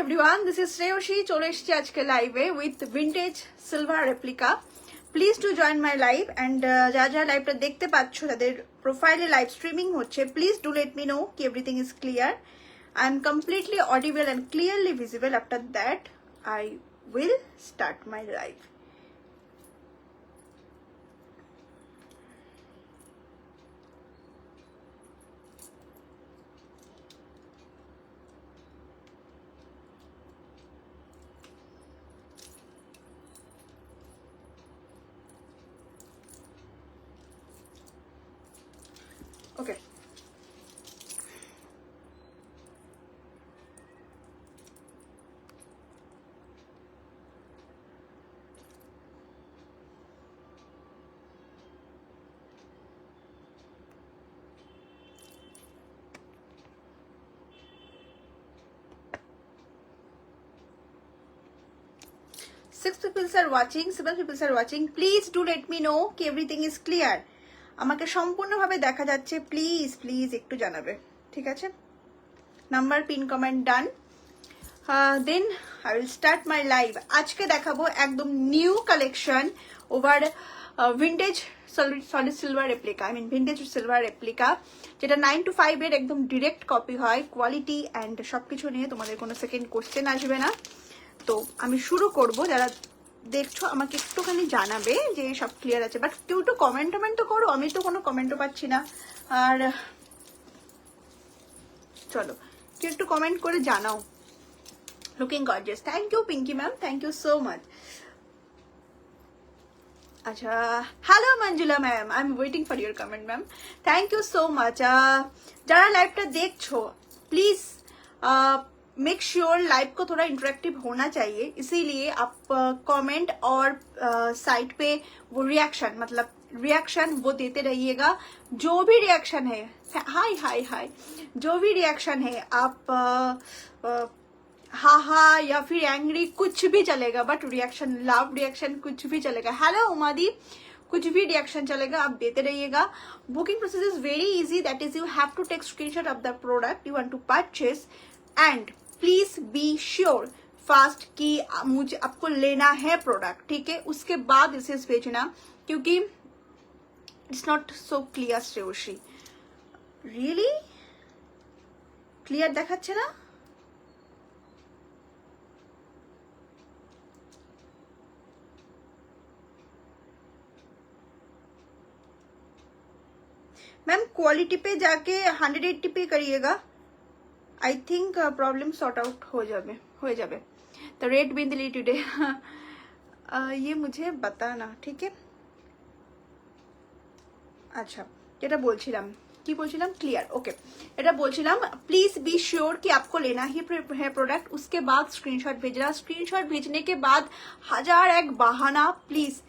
everyone, this is Shreyoshi চলে এসেছি আজকে লাইভে with vintage silver replica. Please to join my live and যারা লাইভটা দেখতে পাচ্ছ তাদের প্রোফাইলে লাইভ স্ট্রিমিং হচ্ছে, please do let me know কি everything is clear. I am completely audible and clearly visible. After that I will start my live. Okay. Six people are watching, 7 people are watching. Please do let me know ki everything is clear. আমাকে সম্পূর্ণভাবে দেখা যাচ্ছে, please please একটু জানাবে, ঠিক আছে? Number pin comment done. Then I will start my live. আজকে দেখাবো একদম new collection over vintage solid silver replica, I mean vintage silver replica, যেটা 9 to 5 এর একদম ডিরেক্ট কপি হয়। কোয়ালিটি অ্যান্ড সবকিছু নিয়ে তোমাদের কোনো সেকেন্ড কোশ্চেন আসবে না। তো আমি শুরু করব। যারা দেখছো আমাকে একটুখানি জানাবে যে সব ক্লিয়ার আছে, বাট কেউ একটু কমেন্ট তো করো, আমি তো কোনো কমেন্টও পাচ্ছি না। আর চলো কেউ একটু কমেন্ট করে জানাও। Looking gorgeous, thank you Pinky ma'am, thank you so much. আচ্ছা, hello Manjula ma'am, I am waiting for your comment ma'am, thank you so much. যারা লাইভটা দেখছো प्लीज मेक श्योर लाइव को थोड़ा इंटरेक्टिव होना चाहिए, इसीलिए आप कमेंट और साइट पे वो रिएक्शन, मतलब रिएक्शन वो देते रहिएगा। जो भी रिएक्शन है, हाय हाय हाय, जो भी रिएक्शन है आप हाँ हाँ या फिर एंग्री कुछ भी चलेगा, बट रिएक्शन, लव रिएक्शन कुछ भी चलेगा। हेलो उमादी, कुछ भी रिएक्शन चलेगा, आप देते रहिएगा। Booking process is very easy, that is you have to take screenshot of the product you want to purchase and please be sure fast कि मुझे आपको लेना है प्रोडक्ट, ठीक है? उसके बाद इसे भेजना, क्योंकि it's not so clear. Shreyoshi really clear देखाচ্ছে না? मैम क्वालिटी पे जाके 180 पे करिएगा, I think problem sort out हो जाए। तो रेट बिंदली टुडे ये मुझे बताना, ठीक है? अच्छा, যেটা বলছিলাম, কি বলছিলাম, ক্লিয়ার, ওকে। এটা বলছিলাম प्लीज बी श्योर कि आपको लेना ही है प्रोडक्ट, उसके बाद स्क्रीनशॉट भेजना। स्क्रीनशॉट भेजने के बाद 1000 एक बहाना, प्लीज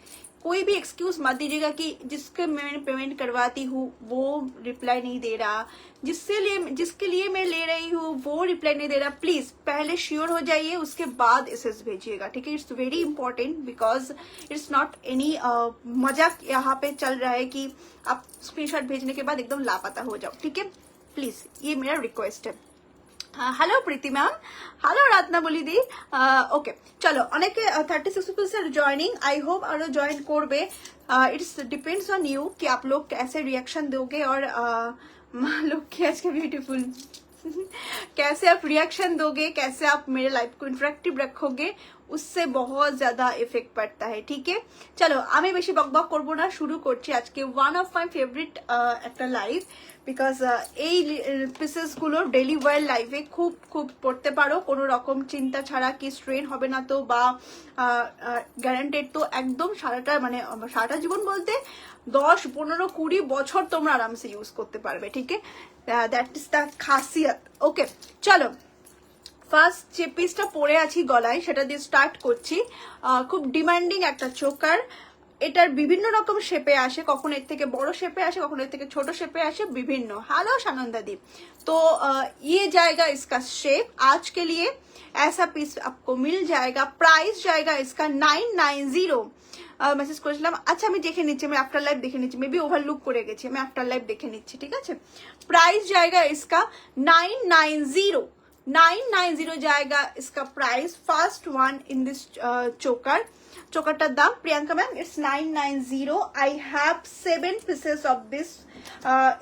कोई भी एक्सक्यूज मत दीजिएगा कि जिसके मैं पेमेंट करवाती हूँ वो रिप्लाई नहीं दे रहा, जिसके लिए मैं ले रही हूँ वो रिप्लाई नहीं दे रहा। प्लीज पहले श्योर हो जाइए, उसके बाद एसएस भेजिएगा, ठीक है? It's very important, because it's not any मजाक यहाँ पे चल रहा है कि आप स्क्रीनशॉट भेजने के बाद एकदम लापता हो जाओ, ठीक है? प्लीज ये मेरा रिक्वेस्ट है। Hello Preeti ma'am, hello Ratna बोली दी, ओके। चलो अनेके 36 people are joining, I hope और जॉइन करबे। इट्स डिपेंड्स ऑन यू कि आप लोग कैसे रिएक्शन दोगे और लोग आज के ब्यूटीफुल कैसे आप रिएक्शन दोगे, कैसे आप मेरे लाइफ को इंटरेक्टिव रखोगे, उससे बहुत ज्यादा इफेक्ट पड़ता है, ठीक है? चलो আমি বেশি বকবক করব না, শুরু করছি আজকে ওয়ান অফ মাই ফেভারিট একটা লাইভ, বিকজ এই পিসেস গুলো ডেইলি ওয়্যার লাইভে খুব খুব পড়তে পারো, কোনো রকম চিন্তা ছাড়া, কি স্ট্রেন হবে না তো, বা গ্যারান্টেড তো একদম সারাটা, মানে সারাটা জীবন বলতে 10, 15, 20 বছর তোমরা আরামসে ইউজ করতে পারবে, ঠিক আছে? দ্যাট ইজ দ্য খাসিয়ত, ওকে। চলো ফার্স্ট যে পিসটা পরে আছি গলায় সেটা দিয়ে স্টার্ট করছি। খুব ডিমান্ডিং একটা চোকার, এটার বিভিন্ন রকম শেপে আসে, কখনো এর থেকে বড় শেপে আসে, কখনো এর থেকে ছোট শেপে আসে, বিভিন্ন। हेलो सानंदा दी, तो ये जाएगा इसका शेप। आज के लिए ऐसा पीस आपको मिल जाएगा, प्राइस जाएगा इसका 990। মেসেজ করেছিলাম, আচ্ছা আমি দেখে নিচ্ছি, আমি আফটার লাইভ দেখে নিচ্ছি, মেবি ওভারলুক করে গেছি, আমি আফটার লাইভ দেখে নিচ্ছি, ঠিক আছে? প্রাইস জায়গা इसका 990, 990 जाएगा इसका price. First one in this चोकर, चोकरटार दाम Priyanka ma'am it's 990। I have 7 pieces of this.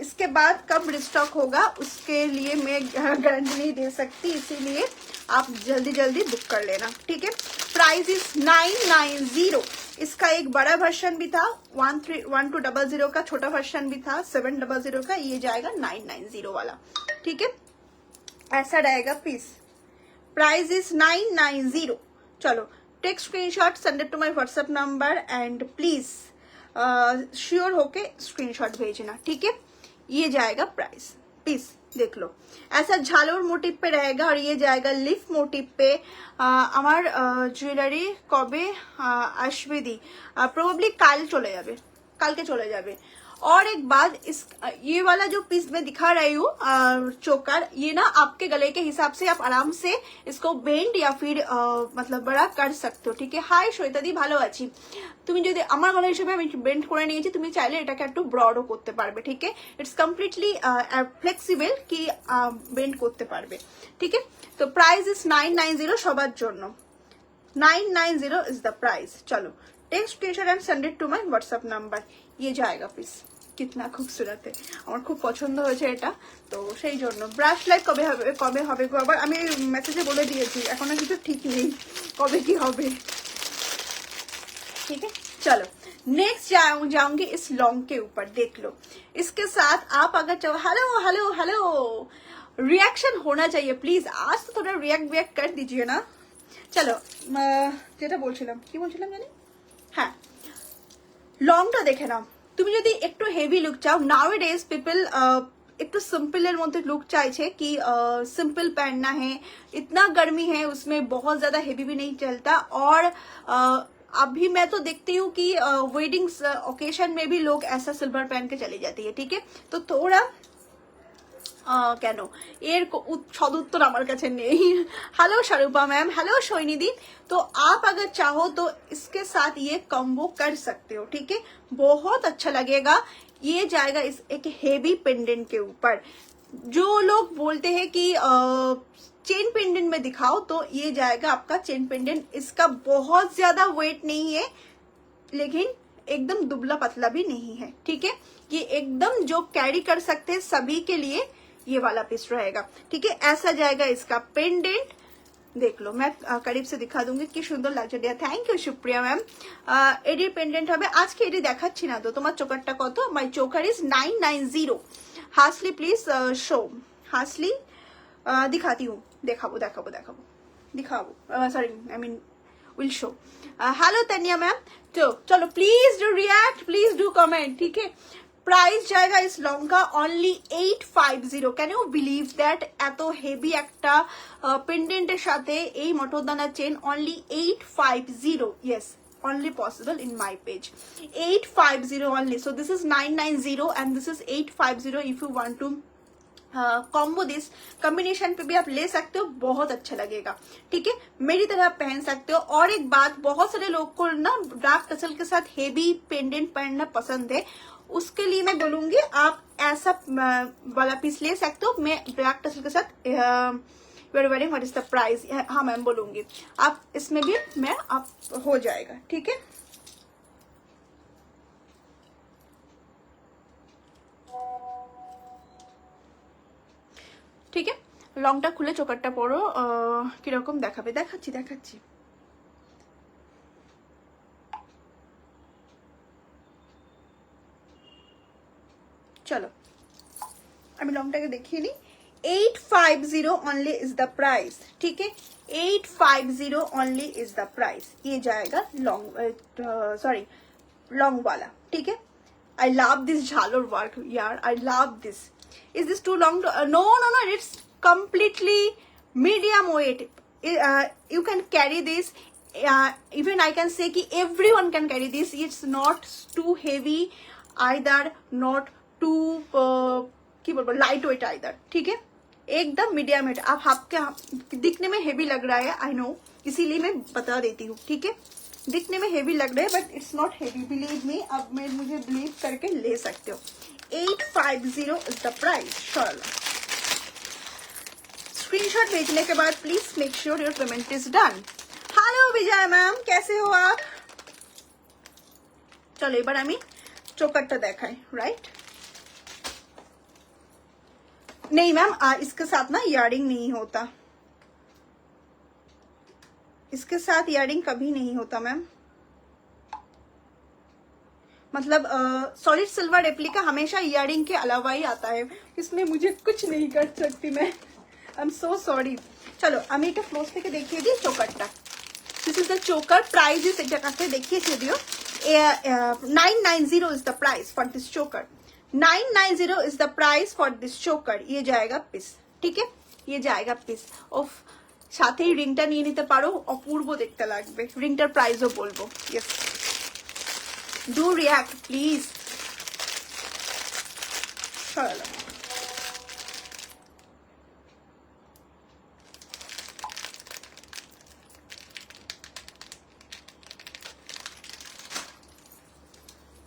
इसके बाद कब रिस्टॉक होगा उसके लिए मैं गारंटी नहीं दे सकती, इसीलिए आप जल्दी जल्दी बुक कर लेना, ठीक है। Price is 990। इसका एक बड़ा वर्जन भी था, 1200 का छोटा वर्जन भी था 700 का, ये जाएगा 990 वाला, ठीक है। ऐसा रहेगा पीस। Price is 990। चलो take screenshot, send it to my WhatsApp number and please sure होके स्क्रीनशॉट भेजना, ठीक है। ये जाएगा प्राइस। पीस देख लो, ऐसा झालोर मोटिव पे रहेगा और ये जाएगा लिफ मोटिव पे। আমার জুয়েলারি কবে আসবে দি? প্রবাবলি কাল চলে যাবে, কালকে চলে যাবে। और एक बात, इस ये वाला जो पीस मैं दिखा रही हूँ चोकर, ये ना आपके गले के हिसाब से आप आराम से इसको बेंड या फिर मतलब बड़ा कर सकते हो, ठीक है। हाय श्वेता दी, ভালো আছি। তুমি যদি আমার গলা হিসেবে আমি বেন্ড করে নিয়েছি, তুমি চাইলে এটাকে একটু ব্রডও করতে পারবে, ঠিক है। इट्स कम्प्लीटली फ्लेक्सिबल কি বেন্ড করতে পারবে, ঠিক है। তো প্রাইস ইজ 990 সবার জন্য। 990 ইজ দ্য প্রাইস। চলো take screenshot and send it to my WhatsApp number. ये जाएगा পিস। কিতনা খুবসুরত है, আমার খুব পছন্দ হয়েছে এটা, তো সেই জন্য। ব্রাশ লাইভ কবে হবে গো? আবার আমি মেসেজে বলে দিয়েছি, এখনো কিছু ঠিক নেই কবে কি হবে, ठीक है। चलो नेक्स्ट जाऊंगी इस लॉन्ग के ऊपर, देख लो। इसके साथ आप अगर चाहो, हेलो हेलो हेलो, रिएक्शन होना चाहिए प्लीज, आज तो थोड़ा रिएक्ट कर दीजिए ना। चलो যেটা বলছিলাম, কি বলছিলাম জানি, হ্যাঁ লংটা দেখে নাও। তুমি যদি একটু হেভি লুক চাও, নাও এ ডেজ পিপল একটু সিম্পলের মধ্যে লুক চাইছে কি सिंपल पहनना है, इतना गर्मी है उसमें बहुत ज्यादा हेवी भी नहीं चलता। और अभी मैं तो देखती हूँ कि वेडिंग ओकेशन में भी लोग ऐसा सिल्वर पहन के चली जाती है, ठीक है। तो थोड़ा কেন এর সদুত্তর আমার কাছে নেই। हेलो शरूपा मैम, हेलो शोइनी दी। तो आप अगर चाहो तो इसके साथ ये कॉम्बो कर सकते हो, ठीक है, बहुत अच्छा लगेगा। ये जाएगा इस एक हेवी पेंडेंट के ऊपर। जो लोग बोलते हैं कि चेन पेंडेंट में दिखाओ, तो ये जाएगा आपका चेन पेंडेंट। इसका बहुत ज्यादा वेट नहीं है, लेकिन एकदम दुबला पतला भी नहीं है, ठीक है। ये एकदम जो कैरी कर सकते हैं सभी के लिए ये वाला पीस रहेगा, ठीक है। ऐसा जाएगा इसका पेंडेंट, देख लो, मैं करीब से दिखा दूंगी কি সুন্দর লাগছে। Diya thank you Supriya ma'am. AD pendant হবে আজকে, এডি দেখাচ্ছি না তো। তোমার চোকারটা কত? My choker is 990। Hasli please show, hasli दिखाती हूँ, दिखाबो sorry I mean will show. Hello Tania ma'am. तो चलो please do react, please do comment, ठीक है। प्राइस जाएगा इस लॉन्ग का only 850। Can you believe that? এত হেভি একটা পেন্ডেন্টের সাথে এই মটরদানা chain only 850। Yes, only possible in my page, 850 only। so this is 990 and this is 850। if you want to combo this, combination पे भी आप ले सकते हो, बहुत अच्छा लगेगा, ठीक है। मेरी तरह आप पहन सकते हो। और एक बात, बहुत सारे लोग को ना डार्क टसल के साथ हेवी पेंडेंट पहनना पसंद है, उसके लिए मैं बोलूंगी आप ऐसा वाला पीस ले सकते हो। मैं ब्लैक टसल के साथ very what is the price, हाँ मैम बोलूंगी। आप इसमें भी मैं आप हो जाएगा, ठीक है। ঠিক আছে, লংটা খুলে চোকারটা পরো, কিরকম দেখাবে দেখাচ্ছি। চলো আমি লংটাকে দেখিয়ে নিই। 850 ओनली इज द प्राइस, ठीक है। 850 ओनली इज द प्राइस। ये जाएगा लॉन्ग, सॉरी लॉन्ग वाला, ठीक है। आई लव दिस झालर वर्क यार, I love this. Is this too long? No, it's completely medium weight. You can carry this, even I can say ki everyone can carry this। it's not too heavy either, not too की बोलबो light weight either, ठीक है। एकदम medium wait. आप आपके दिखने में heavy लग रहा है, आई नो, इसीलिए मैं बता देती हूँ, ठीक है। दिखने में हेवी लग रहा है but it's not heavy, believe me. अब मैं मुझे बिलीव करके ले सकते हो। 850 is the price। स्क्रीनशॉट भेजने के बाद please make sure your payment is done. Hello Vijay ma'am, कैसे हो आप? चलो এবার আমি চোকারটা দেখাই, राइट? नहीं मैम, इसके साथ ना इयरिंग नहीं होता, इसके साथ इयरिंग कभी नहीं होता मैम। मतलब सॉलिड सिल्वर रेप्लिका हमेशा इयरिंग के अलावा ही आता है, इसमें मुझे कुछ नहीं कर सकती मैं, आई एम सो सॉरी। चलो আমি এটা ক্লোজ থেকে দেখিয়ে দিই চোকারটা। This is the choker, price is এটা কাছে দেখিয়েছি দিও। 990 is the price for this choker, 990 is the price for this choker. ये जाएगा पीस, ठीक है, ये जाएगा पीस। ओफ, সাথেই রিংটা নিয়ে নিতে পারো, অপূর্ব দেখতে লাগবে। রিংটার প্রাইসও বলবো। Yes, do react please. চলো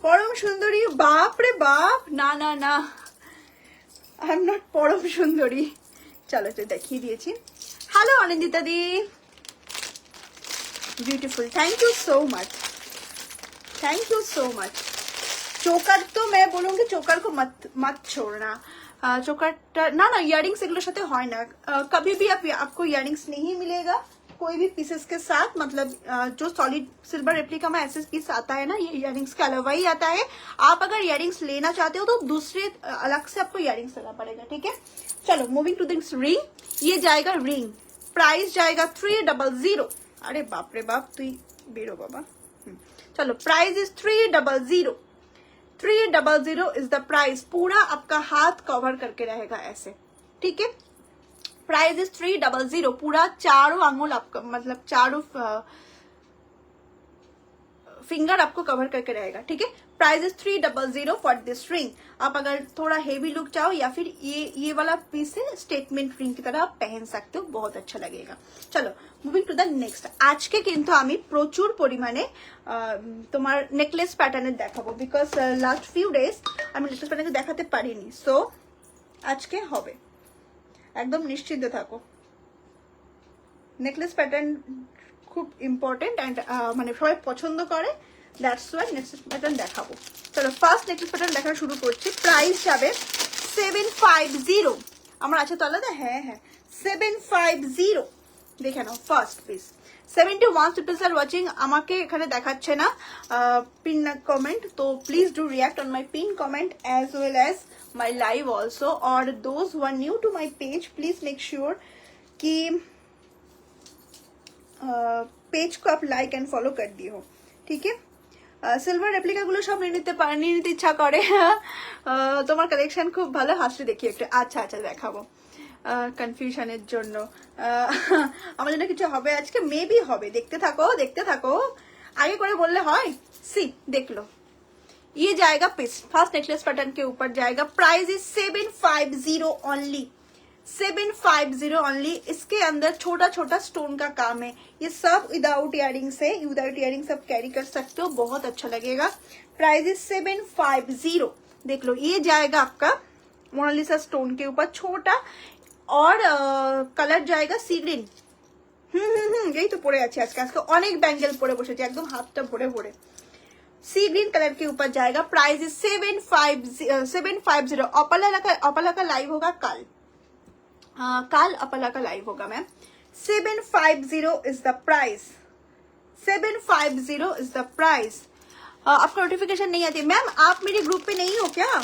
পরম সুন্দরী, বাপ রে বাপ, না না না, আই এম নট পরম সুন্দরী। চলো তো দেখিয়ে দিয়েছি। Hello Anindita the, beautiful, thank you so much, thank you so much. चोकर तो मैं बोलूंगी चोकर को मत छोड़ना। चोकर ना इयरिंग्स एगुलोर साथे হয় না, कभी भी आपको इयरिंग्स नहीं मिलेगा कोई भी पीसेस के साथ। मतलब जो सॉलिड सिल्वर रेप्लिका में ऐसे पीस आता है ना, ये इयरिंग्स के अलावा ही आता है। आप अगर इयरिंग्स लेना चाहते हो तो दूसरे अलग से आपको इयरिंग्स लेना पड़ेगा, ठीक है। चलो मूविंग टू दिस रिंग, ये जाएगा रिंग, प्राइस जाएगा 300। अरे बाप रे बाप, तु बेरो बाबा। चलो price is 300, 300 is the price. पूरा आपका हाथ कवर करके रहेगा ऐसे, ठीक है। प्राइस इज 300, पूरा चारों आंगुल आपका, मतलब चारों फिंगर आपको कवर करके रहेगा, ठीक है। Price is 300 for this ring. आप अगर थोड़ा हेवी लुक चाहो या फिर ये वाला पीस है स्टेटमेंट रिंग की तरह आप पहन सकते हो, बहुत अच्छा लगेगा। चलो মুভিং টু দ্য নেক্সট। আজকে কিন্তু আমি প্রচুর পরিমাণে তোমার নেকলেস প্যাটার্নের দেখাবো, বিকজ লাস্ট ফিউ ডেজ আমি নেকলেস প্যাটার্ন দেখাতে পারিনি। সো আজকে হবে, একদম নিশ্চিন্ত থাকো। নেকলেস প্যাটার্ন খুব ইম্পর্টেন্ট অ্যান্ড মানে সবাই পছন্দ করে, দ্যাটস ওয়াই নেকলেস প্যাটার্ন দেখাবো। চলো ফার্স্ট নেকলেস প্যাটার্ন দেখা শুরু করছি। প্রাইস যাবে 750। আমার আছে তো আলাদা, হ্যাঁ হ্যাঁ 750। দেখে নাও first piece. 71 people are watching, আমাকে এখানে দেখাচ্ছে না পিন কমেন্ট, তো please do react on my pin comment as well as my live also, और those who are new to my page please make sure कि पेज को आप like and follow कर दिए हो, ठीक है। সিলভার রেপ্লিকাগুলো সব নিয়ে নিতে ইচ্ছা করে। তোমার কালেকশন খুব ভালো, হাসি দেখি একটু। আচ্ছা আচ্ছা দেখাবো, কনফিউশনের জন্য আমার জন্য কিছু হবে আজকে, মেবি হবে, দেখতে থাকো দেখতে থাকো, আগে করে বললে হয়। सी देख लो, ये जाएगा पीस, फर्स्ट नेकलेस पैटर्न के ऊपर जाएगा। Price is 750 only, 750 only. इसके अंदर छोटा छोटा स्टोन का काम है, ये सब विदाउट इयरिंग्स है, विदाउट इयरिंग सब कैरी कर सकते हो, बहुत अच्छा लगेगा। Price is 750। देख लो, ये जाएगा आपका मोनालिसा स्टोन के ऊपर छोटा, और कलर जाएगा सी ग्रीन। यही तो पड़े আছে আজকে, আজকে অনেক ব্যাঙ্গেল পরে বসেছে, একদম হাতটা ভরে ভরে। सी ग्रीन कलर के ऊपर जाएगा। Price is 750। अपाला का लाइव होगा कल, कल अपाला का लाइव होगा ma'am. 750 is the price, 750 is the price. आपको नोटिफिकेशन नहीं आती मैम, आप मेरे ग्रुप पे नहीं हो क्या?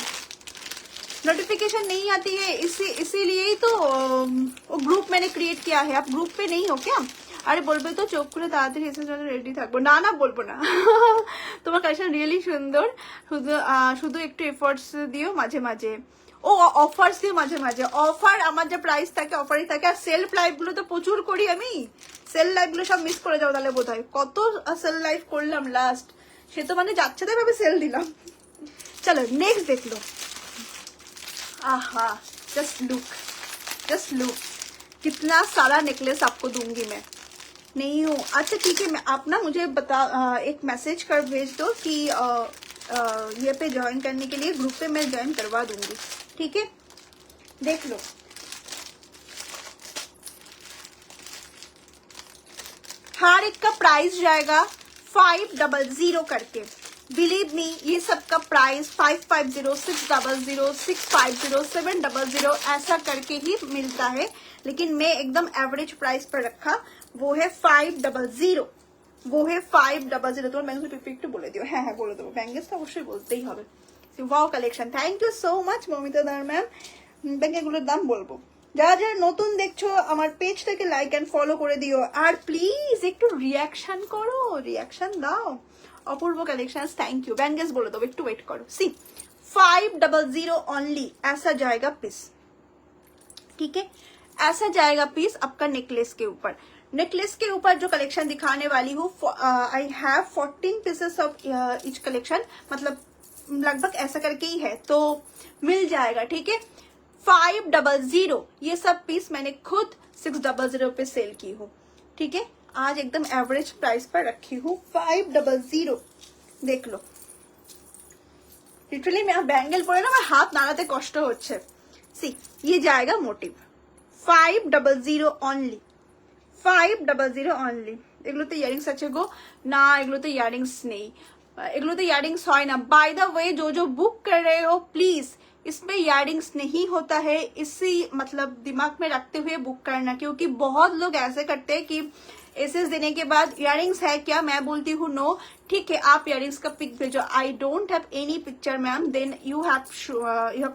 नोटिफिकेशन नहीं आती है, इसीलिए ही तो वो ग्रुप मैंने क्रिएट किया है। आप ग्रुप पे नहीं हो क्या? আরে বলবে তো চোখ খুলে তাড়াতাড়ি এসে জন্য রেডি থাকবো। না না বলবো না, তোমার কালেকশন রিয়েলি সুন্দর, শুধু একটু এফোর্টস দিও মাঝে মাঝে। ও অফার্স দিও মাঝে মাঝে, অফার আমার যা প্রাইস থাকে অফারই থাকে। আর সেলফ লাইভ গুলো তো প্রচুর করি আমি, সেল লাইভ গুলো সব মিস করে যাও তাহলে বোধ হয়। কত সেল লাইভ করলাম লাস্ট, সে তো মানে যাচ্ছে তাই ভাবে সেল দিলাম। চলো নেক্সট দেখ লো। आहा, जस्ट लुक कितना सारा नेकलेस आपको दूंगी मैं। नहीं हूँ, अच्छा ठीक है, मैं आप ना मुझे बता एक मैसेज कर भेज दो कि ये पे ज्वाइन करने के लिए, ग्रुप पे मैं ज्वाइन करवा दूंगी, ठीक है। देख लो हर एक का प्राइस जाएगा 500 करके। बिलीव मी, ये सब का प्राइस 550, 600, 650, 700 ऐसा करके ही मिलता है, लेकिन मैं एकदम एवरेज प्राइस पर रखा, वो है 500, वो है 500। তোমার ব্যাঙ্গেল পিপি একটু বলে দিও। হ্যাঁ বলে দেবো, ব্যাঙ্গেলস তো অবশ্যই বলতেই হবে। Wow collection, thank you so much Momita দার ম্যাম। ব্যাঙ্গেলগুলোর দাম বলবো। যারা যারা নতুন দেখছো আমার পেজটাকে লাইক এন্ড ফলো করে দিও, আর প্লিজ একটু রিয়াকশন করো, রিয়াকশন দাও। অপূর্ব কালেक्शंस, थैंक यू। बैंगल्स बोलो तो একটু वेट करो। सी 500 ओनली ऐसा जाएगा पीस, ठीक है, ऐसा जाएगा पीस आपका नेकलेस के ऊपर। नेकलेस के ऊपर जो कलेक्शन दिखाने वाली हूँ, I have 14 pieces of each collection, मतलब लगभग ऐसा करके ही है, तो मिल जाएगा, ठीक है। 500 ये सब पीस मैंने खुद 600 पे सेल की हूँ, ठीक है। आज एकदम एवरेज प्राइस पर रखी हूँ 500। देख लो, लिटरली मैं बैंगल पड़े ना, मैं हाथ नाड़ाते कष्ट होच्छे। सी ये जाएगा मोटिव 500 ओनली, 500 ओनली। এগুলোতে ইয়ারিংস আছে গো? না, এগুলোতে ইয়ারিংস নেই, এগুলোতে ইয়ারিংস হয় না। बाय द वे जो बुक कर रहे हो प्लीज, इसमें इयरिंग्स नहीं होता है, इसी मतलब दिमाग में रखते हुए बुक करना, क्योंकि बहुत लोग ऐसे करते हैं कि एसेस देने के बाद इयरिंग्स है क्या, मैं बोलती हूँ नो, ठीक है, आप इयरिंग्स का पिक भेजो। I don't have any picture ma'am, then you have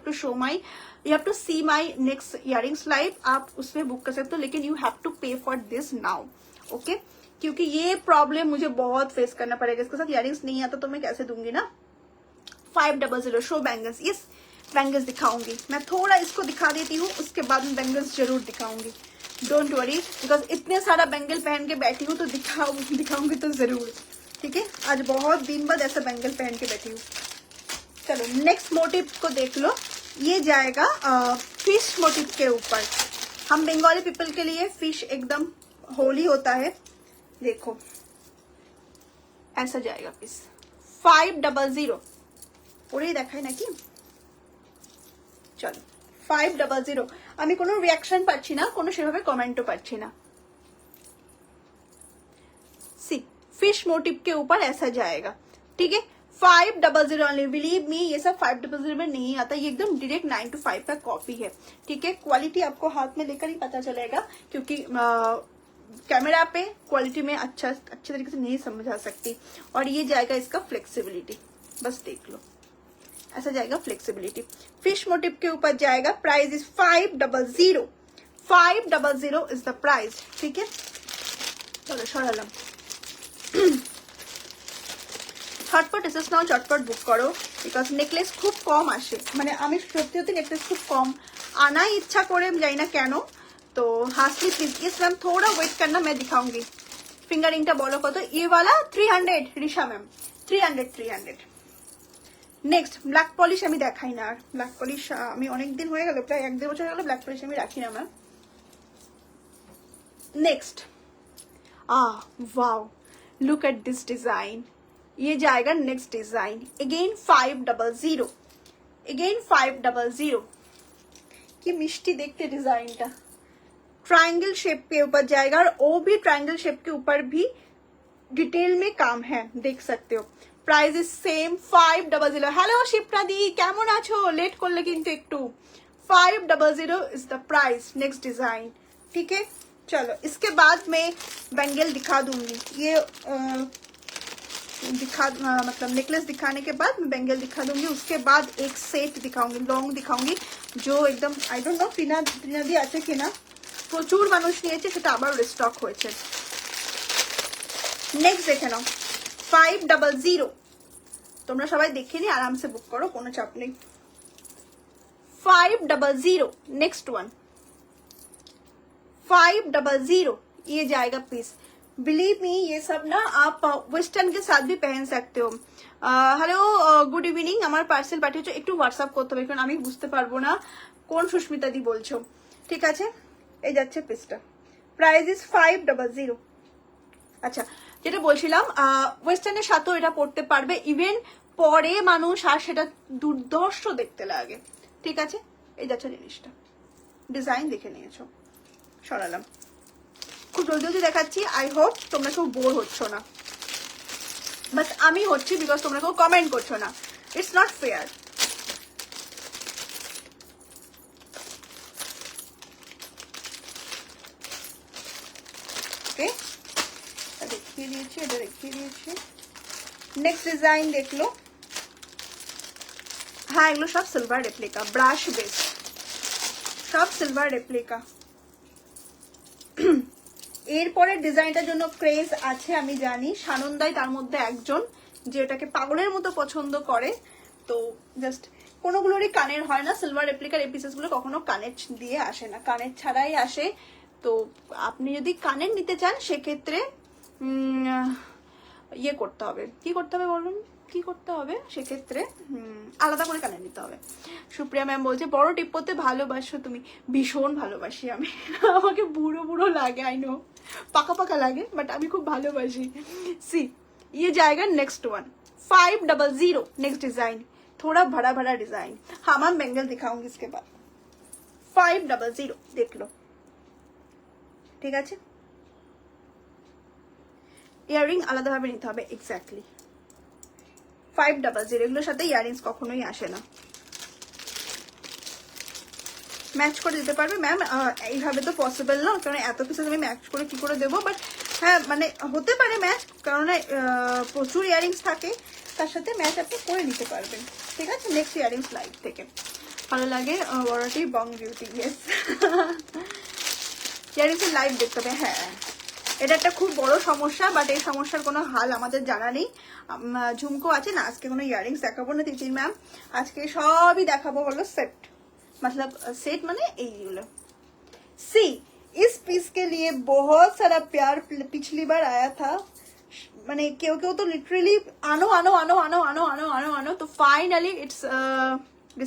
to show my, you have to see my next earrings live, आप उसमें बुक कर सकते हो, लेकिन you have to pay for this now, okay, क्योंकि ये प्रॉब्लम मुझे बहुत फेस करना पड़ेगा। इसके साथ इयरिंग्स नहीं आता तो मैं कैसे दूंगी ना। 500 शो बैंगल्स, यस बैंगल्स दिखाऊंगी मैं, थोड़ा इसको दिखा देती हूँ, उसके बाद में बैंगल्स जरूर दिखाऊंगी, डोंट वरी, बिकॉज इतने सारा बैंगल पहन के बैठी हूँ तो दिखाऊंगी तो जरूर, ठीक है। आज बहुत दिन बाद ऐसा बैंगल पहन के बैठी हूँ। चलो नेक्स्ट मोटिव को देख लो, ये जाएगा फिश मोटिव के ऊपर। हम बंगाली पीपल के लिए फिश एकदम होली होता है। देखो ऐसा जाएगा पीस 500, পরেই দেখাই নাকি। চলো 500, আমি কোনো রিয়াকশন পাচ্ছি না, কোনো সেভাবে কমেন্টও পাচ্ছি না। सी फिश मोटिव के ऊपर ऐसा जाएगा, ठीक है। 500 ओनली, बिलीव मी, ये सब 500 में नहीं आता, ये एकदम डायरेक्ट 9 to 5 का कॉपी है, ठीक है। क्वालिटी आपको हाथ में लेकर ही पता चलेगा, क्योंकि कैमरा पे क्वालिटी में अच्छे तरीके से नहीं समझ आ सकती। और ये जाएगा इसका फ्लेक्सिबिलिटी, बस देख लो, ऐसा जाएगा फ्लेक्सिबिलिटी। फिश मोटिव के ऊपर जाएगा, price is 500, 500 is the price, ठीक है। चलो সরালাম। ঝটপট এসেস নাও, চটপট বুক করো, বিকজ নেকলেস খুব কম আসে, মানে আমি সত্যি নেকলেস খুব কম আনাই ইচ্ছা করে, যাই না কেন। तो हास्टली प्लीज, इस मैम थोड़ा वेट करना, मैं दिखाऊंगी। फिंगर रिंगটা বলো কত? ये वाला 300 Risha ma'am, 300। Next black polish আমি দেখাই না, আর ব্ল্যাক পলিশ আমি অনেকদিন হয়ে গেল, প্রায় 1-1.5 বছর হয়ে গেল ব্ল্যাক পলিশ আমি রাখি না ma'am. Next wow, look at this design, ये जाएगा नेक्स्ट डिजाइन, अगेन 500, अगेन 500। कि मिष्टी देखते डिजाइनটা, ट्रायंगल शेप के ऊपर जाएगा, और वो भी ट्रायंगल शेप के ऊपर भी डिटेल में काम है, देख सकते हो। Price is same 500। हेलो शिप्रादी, কেমন আছো? लेट করলে কিন্তু একটু। 500 is the price, next design, ठीक है। चलो इसके बाद मैं बैंगल दिखा दूंगी, ये मतलब नेकलेस दिखाने के बाद मैं बैंगल दिखा दूंगी, उसके बाद एक सेट दिखाऊंगी, लॉन्ग दिखाऊंगी, जो एकदम आई डोंट नो ত্রিনাদি আছে কিনা, প্রচুর মানুষ নিয়েছে, সেটা আবার রিস্টক হয়েছে। নেক্সট দেখে নাও 500, তোমরা সবাই দেখে নি, আরামসে বুক করো, কোনো চাপ নেই। 500, नेक्स्ट वन 500, ये जाएगा पीस। बिलीव मी, ये सब ना आप वेस्टार्न के साथ भी पहन सकते हो। হ্যালো গুড ইভিনিং, আমার পার্সেল পাঠিয়েছো, একটু হোয়াটসঅ্যাপ করতে হবে, কারণ আমি বুঝতে পারবো না কোন সুস্মিতা দি বলছো, ঠিক আছে। এই যাচ্ছে পিসটা, প্রাইস ইজ 500। আচ্ছা, যেটা বলছিলাম ওয়েস্টার্নের সাথেও এটা পড়তে পারবে, ইভেন পরে মানুষ আর সেটা দুর্ধর্ষ দেখতে লাগে, ঠিক আছে। এই যাচ্ছে জিনিসটা, ডিজাইন দেখে নিয়েছো, সরালাম। খুব জলদি জলদি দেখাচ্ছি। আই হোপ তোমরা কেউ বোর হচ্ছ না, বাট আমি হচ্ছি বিকজ তোমরা কেউ কমেন্ট করছো না। It's not fair. ওকে, দেখিয়ে দিয়েছি, এটা দেখিয়ে দিয়েছি। নেক্সট ডিজাইন দেখলো। হ্যাঁ, এগুলো সব সিলভার রেপ্লিকা, ব্রাশ বেস, সব সিলভার রেপ্লিকা। এরপরের ডিজাইনটার জন্য ক্রেজ আছে আমি জানি, সানন্দাই তার মধ্যে একজন যে এটাকে পাগলের মতো পছন্দ করে। তো জাস্ট কোনোগুলোরই কানের হয় না, সিলভার রেপ্লিকার এই পিসেসগুলো কখনো কানের দিয়ে আসে না, কানের ছাড়াই আসে। তো আপনি যদি কানের নিতে চান সেক্ষেত্রে ইয়ে করতে হবে, কি করতে হবে বলুন, কি করতে হবে সেক্ষেত্রে আলাদা করে কানে নিতে হবে। সুপ্রিয়া ম্যাম বলছে বড় টিপ্পোতে ভালোবাসো তুমি। ভীষণ ভালোবাসি আমি, আমাকে বুড়ো বুড়ো লাগে, আই নো পাকা পাকা লাগে, বাট আমি খুব ভালোবাসি। সি ये जाएगा नेक्स्ट वन 500। नेक्स्ट डिजाइन थोड़ा भरा भरा डिजाइन। हाँ मैम बेंगल दिखाऊंगी इसके बाद। 500 देख लो, ঠিক আছে। ইয়ারিং আলাদাভাবে নিতে হবে, এক্স্যাক্টলি 500। এগুলোর সাথে ইয়ারিংস কখনোই আসে না। ম্যাচ করে দিতে পারবে ম্যাম, এইভাবে তো পসিবল না, কারণ এত পিসেস আমি ম্যাচ করে কি করে দেবো, বাট হ্যাঁ মানে হতে পারে ম্যাচ, কারণ প্রচুর ইয়ারিংস থাকে, তার সাথে ম্যাচ আপনি করে নিতে পারবেন, ঠিক আছে। নেক্সট ইয়ারিংস লাইভ থেকে ভালো লাগে বড়টি বং বিউটি, ইয়েস ইয়ারিংস লাইভ দেখতে হবে। হ্যাঁ, এটা একটা খুব বড় সমস্যা, বাট এই সমস্যার কোনো হাল আমাদের জানা নেই। ঝুমকো আছে না, আজকে কোনো ইয়ারিংস দেখাবো না তিতির ম্যাম, আজকে সবই দেখাবো হলো সেট, मतलब सेट माने এইগুলো। सी इस पीस के लिए बहुत सारा प्यार पिछली बार आया था, माने क्यों क्यों तो लिटरली आनो आनो आनो आनो आनो आनो आनो आनो, तो finally it's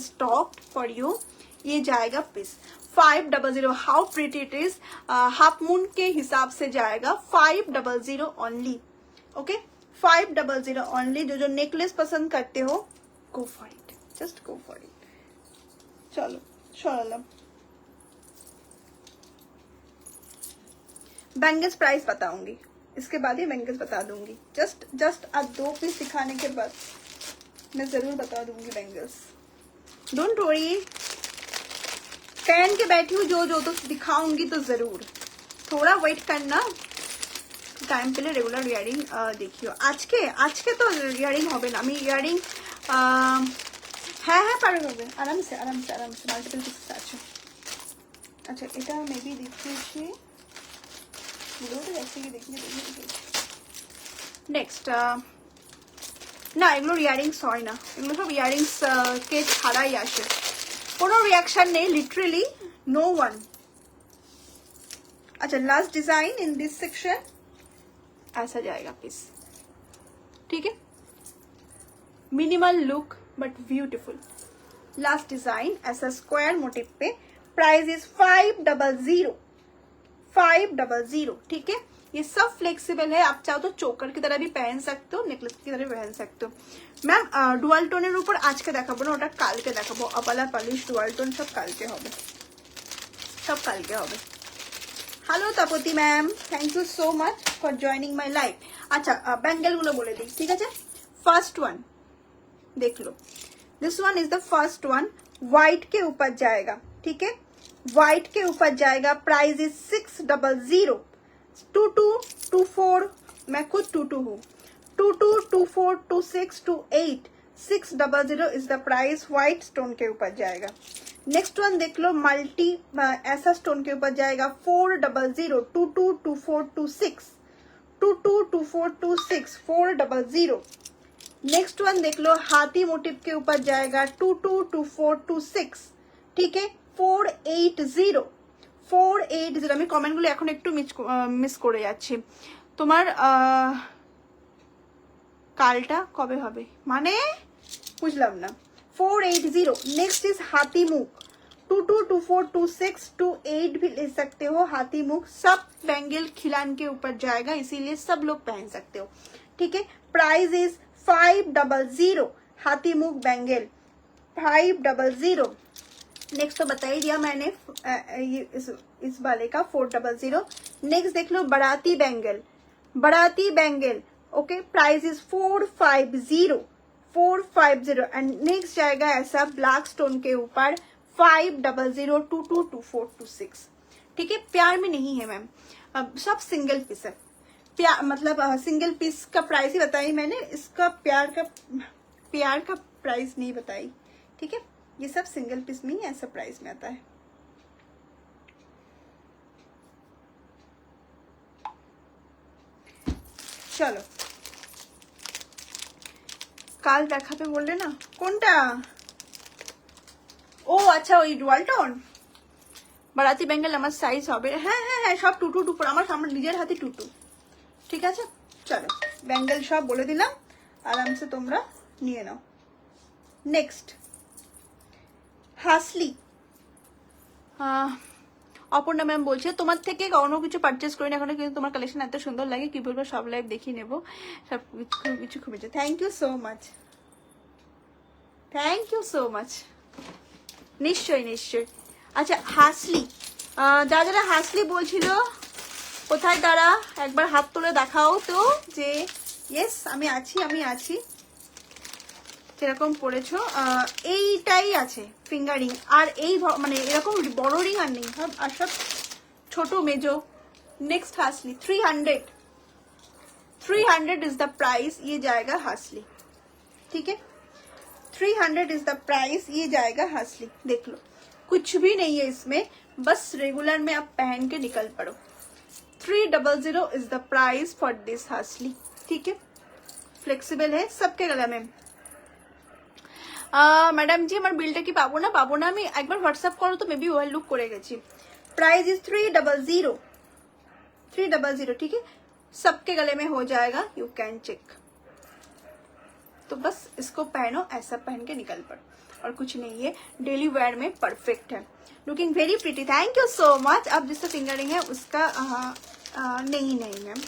stocked for you. ये जाएगा piece 500। How pretty it is, half moon के हिसाब से जाएगा 500 ओनली। Okay 500 only. जो नेकलेस पसंद करते हो go for it, just go for it. चलो सरालाम। बैंगल्स प्राइस बताऊंगी, इसके बाद ही बैंगल्स बता दूंगी। जस्ट आज 2 पीस दिखाने के बाद मैं जरूर बता दूंगी बैंगल्स, डोंट वरी। पहन के बैठी हूँ जो जो, तो दिखाऊंगी तो जरूर, थोड़ा वेट करना टाइम पे। रेगुलर ইয়ারিং দেখিও। আজকে তো ইয়ারিং হবে না, আমি ইয়ারিং হ্যাঁ হ্যাঁ পারবে হবে, আরামসে আরামসে আরামসে মাল্টিপল পিসেস আছে। আচ্ছা এটা মেবি দেখিয়েছি, নেক্সট না এগুলোর ইয়ারিংস হয় না, এগুলো সব ইয়ারিংস কে ছাড়াই আসে, কোনো রিয়াকশন নেই, লিটারেলি নো ওয়ান। अच्छा last design in this section ऐसा जाएगा पीस, ठीक है। Minimal look but beautiful. Last design ऐसा स्क्वायर मोटिव पे, प्राइस इज 500, ठीक है। ये सब फ्लेक्सिबल है, आप चाहो तो चोकर की तरह भी पहन सकते हो, नेकलेस की तरह भी पहन सकते हो। मैम डुअल टोनेर ऊपर आज के देखाबो ना, ওটা কালকে দেখাবো। अपाला पॉलिश डुअल टोन सब কালকে হবে, सब কালকে হবে। Hello Tapati ma'am, thank you so much for joining my live. अच्छा बैंगल गुलो बोले दी, ठीक है। फर्स्ट वन देख लो, this one is the first one, white के ऊपर जाएगा, ठीक है, व्हाइट के ऊपर जाएगा। प्राइस इज 600, 2224, मैं खुद 22 हूँ, 2224, 26, 28, 600 is the price. White stone के ऊपर जाएगा। नेक्स्ट वन देख लो, मल्टी ऐसा स्टोन के ऊपर जाएगा 400, 222426, 222426, 400। नेक्स्ट वन देख लो, हाथी मोटिव के ऊपर जाएगा 222426, ठीक है, 480। আমি কমেন্টগুলো এখন একটু মিস করে যাচ্ছি। তোমার কালটা কবে হবে মানে বুঝলাম না। 480। नेक्स्ट इज हाथी मुख, 222426, 28 भी ले सकते हो। हाथी मुख सब बैंगल खिलान के ऊपर जाएगा, इसीलिए सब लोग पहन सकते हो, ठीक है। प्राइस इज 500, हाथी मुख बैंगल 500। नेक्स्ट तो बता ही दिया मैंने, ये इस वाले का 400। नेक्स्ट देख लो बाराती बैंगल, बाराती bangle, okay, price is 450 and next जाएगा ऐसा ब्लैक स्टोन के ऊपर 500222426। ठीक है, प्यार में नहीं है मैम, सब सिंगल पीस है। प्यार मतलब सिंगल पीस का प्राइस ही बताई मैंने, इसका प्यार का प्राइस नहीं बताई। ठीक है, ये सब सिंगल पीस में ही ऐसा प्राइस में आता है। चलो কাল দেখাবে বললে না, কোনটা? ও আচ্ছা, ওই ডুয়াল টোন বারাতি বেঙ্গল আমার সাইজ হবে। হ্যাঁ হ্যাঁ হ্যাঁ, সব টুটু টুপুর, আমার নিজের হাতে টুটু। ঠিক আছে, চলো বেঙ্গল সব বলে দিলাম, আরামসে তোমরা নিয়ে নাও। নেক্সট হাসলি, অপর্ণা ম্যাম বলছে তোমার থেকে কোনো কিছু পারচেস করি না এখনো, কিন্তু তোমার কালেকশন এত সুন্দর লাগে, কি বলবো, সব লাইভ দেখিয়ে নেবো, সব কিছু খুবই। Thank you so much, thank you so much. নিশ্চয়ই নিশ্চয়ই। আচ্ছা হাসলি, যারা যারা হাসলি বলছিল কোথায় তারা একবার হাত তুলে দেখাও তো, যে ইয়েস আমি আছি, আমি আছি। যেরকম পড়েছো এইটাই আছে ফিঙ্গার রিং, আর এই মানে এরকম বড় রিং আর নেই, আর সব ছোট মেজো। नेक्स्ट हासली 300 इज द प्राइस, ये जाएगा हासली। ठीक है, 300 इज द प्राइस, ये जाएगा हासली। देख लो कुछ भी नहीं है इसमें, बस रेगुलर में आप पहन के निकल पड़ो। 300 is the price for this hasli. ठीक है, फ्लेक्सिबल है सबके गला में। ম্যাডাম জি আমার বিলটা কি পাবো না? পাবো না, আমি একবার হোয়াটসঅ্যাপ করো তো, মেবি ওভারলুক করে গেছি। Price is 300। ठीक है, सबके गले में हो जाएगा, यू कैन चेक। तो बस इसको पहनो, ऐसा पहन के निकल पड़ो, और कुछ नहीं है, डेली वेयर में परफेक्ट है, looking very pretty. Thank you so much. अब जिसका फिंगरिंग है उसका नहीं मैम,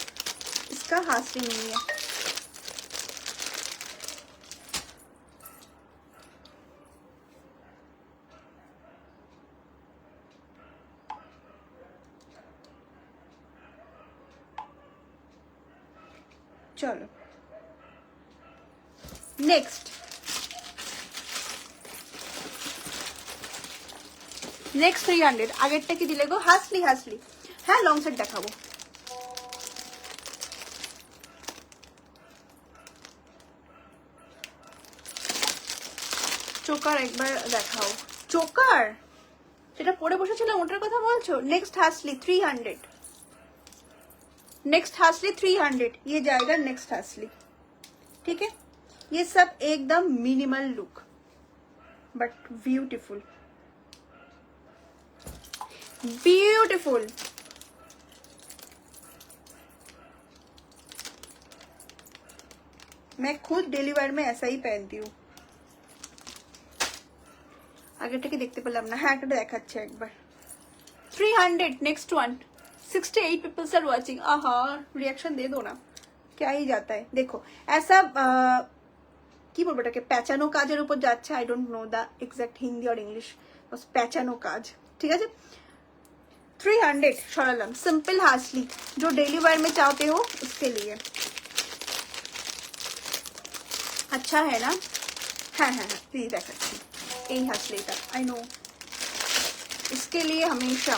इसका हासली नहीं है। चलो नेक्स्ट 300 আগেরটা কি দিলে গো? হাসলি হাসলি, হ্যাঁ লং সেট দেখাবো। চোকার একবার দেখাও, চোকার যেটা পরে বসেছিলাম ওটার কথা বলছো? नेक्स्ट हासली 300, नेक्स्ट हासली 300, ये जाएगा नेक्स्ट हासली। ठीक है, ये सब एकदम minimal look but beautiful, beautiful. मैं खुद डेली वेयर में ऐसा ही पहनती हूँ। আগেরটা কি দেখতে পেলাম না? হ্যাঁ একটা দেখাচ্ছে একবার। 300, next one. 68 peoples are watching. आहा, रिएक्शन दे दो ना, क्या ही जाता है। देखो ऐसा কি বলবো এটাকে, প্যাচানো কাজের উপর যাচ্ছে। I don't know the exact Hindi और इंग्लिश, बस প্যাচানো কাজ। ঠিক আছে, 300 সরালাম। सिंपल हासली जो डेली वेयर में चाहते हो उसके लिए अच्छा है ना। हाँ हाँ हाँ, ये देखाচ্ছি এই হাসলিটা, आई नो इसके लिए हमेशा।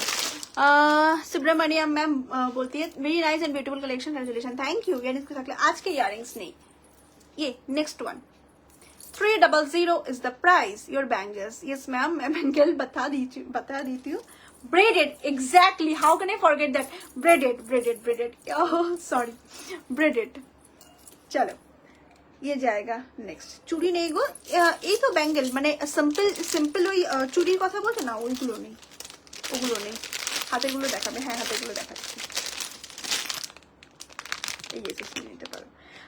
सुब्रमण्यम मैम बोलती है very nice and beautiful collection, congratulation. Thank you. यार इसको सकले आज के इयररिंग्स नहीं, ये next one 300 is the price, your bangles. Yes ma'am, मैं बैंगल बता देती हूँ। Braided, exactly, how can I forget that, braided braided braided, sorry braided. चलो ये जाएगा नेक्स्ट। चूड़ी नहीं गो, এই তো ব্যাঙ্গেল মানে সিম্পল ওই চুড়ির কথা বলছো না, ওইগুলো নেই, ওগুলো নেই। হাতের গুলো দেখাবে? হ্যাঁ হাতের গুলো দেখাচ্ছি, এই যে নিতে পারো।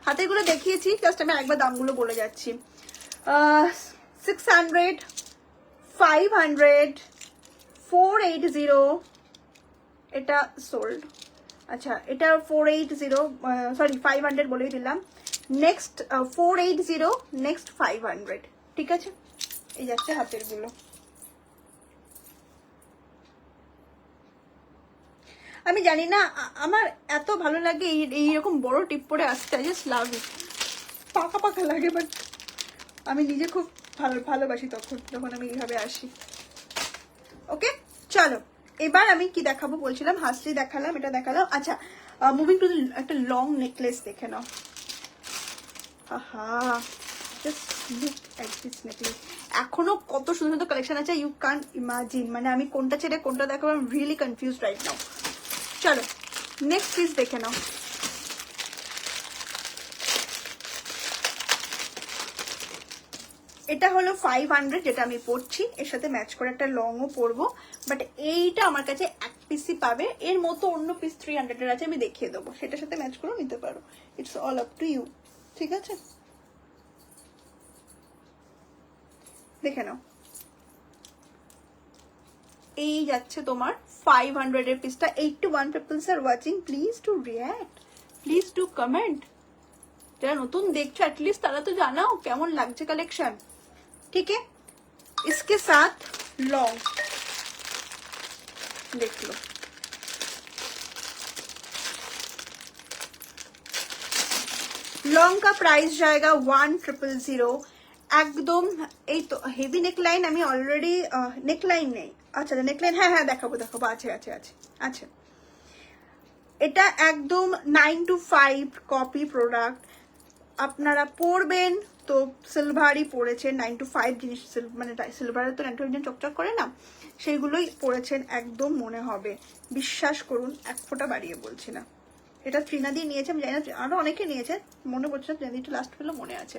হাতের গুলো দেখিয়েছি, জাস্ট আমি একবার দামগুলো বলে যাচ্ছি। 600, 500, 480, এটা সোল্ড। আচ্ছা এটা 480, সরি 500 বলেই দিলাম। Next 480, next 500। ঠিক আছে, এই যাচ্ছে হাতের গুলো। আমি জানি না আমার এত ভালো লাগে এইরকম বড় টিপ পরে আসতে, আই জাস্ট লাভ ইট। পাকা পাকা লাগে বাট আমি নিজে খুব ভালোবাসি তখন যখন আমি এইভাবে আসি। ওকে চলো এবার আমি কি দেখাবো বলছিলাম, হাসলি দেখালাম, এটা দেখালাম। আচ্ছা মুভিং টু একটা লং নেকলেস দেখে নাও। Just look at this necklace. এখনো কত সুন্দর সুন্দর কালেকশন আছে, ইউ ক্যান ইমাজিন। মানে আমি কোনটা ছেড়ে কোনটা দেখাবো, I am really confuse right now. চলো নেক্সট পিস দেখে নাও। এটা হলো 500, যেটা আমি পরছি, এর সাথে ম্যাচ করে একটা লংও পরবো। বাট এইটা আমার কাছে এক পিসই পাবে, এর মতো অন্য পিস 300 এর আছে, আমি দেখিয়ে দেবো, সেটার সাথে ম্যাচ করেও নিতে পারো। It's all up to you, ঠিক আছে? দেখে নাও, এই যাচ্ছে তোমার 500 এর পিসটা। 81 people's are watching, please two react, please two comment. যারা নতুন দেখছো এটলিস্ট তারা তো জানাও কেমন লাগছে কালেকশন, ठीक है? इसके साथ लॉन्ग देख लो, लॉन्ग का प्राइस जाएगा 1000। একদম এই তো হেভি নেকলাইন, আমি অলরেডি নেকলাইন নেই, আচ্ছা নেকলাইন হ্যাঁ হ্যাঁ দেখাবো দেখাবো, আছে আছে আছে আছে। এটা একদম 9 to 5 কপি প্রোডাক্ট, আপনারা পরবেন তো সিলভারই পরেছেন, 9 to 5 জিনিস, মানে সিলভারের তো 9 to 5 চকচক করে না, সেইগুলোই পরেছেন, একদম মনে হবে, বিশ্বাস করুন, এক ফোঁটা বাড়িয়ে বলছি না। এটা ত্রিনাদি নিয়েছে, আমি জানি না আরো অনেকে নিয়েছে, মনে পড়ছে না, ত্রিনাদিটা লাস্ট পেলো মনে আছে।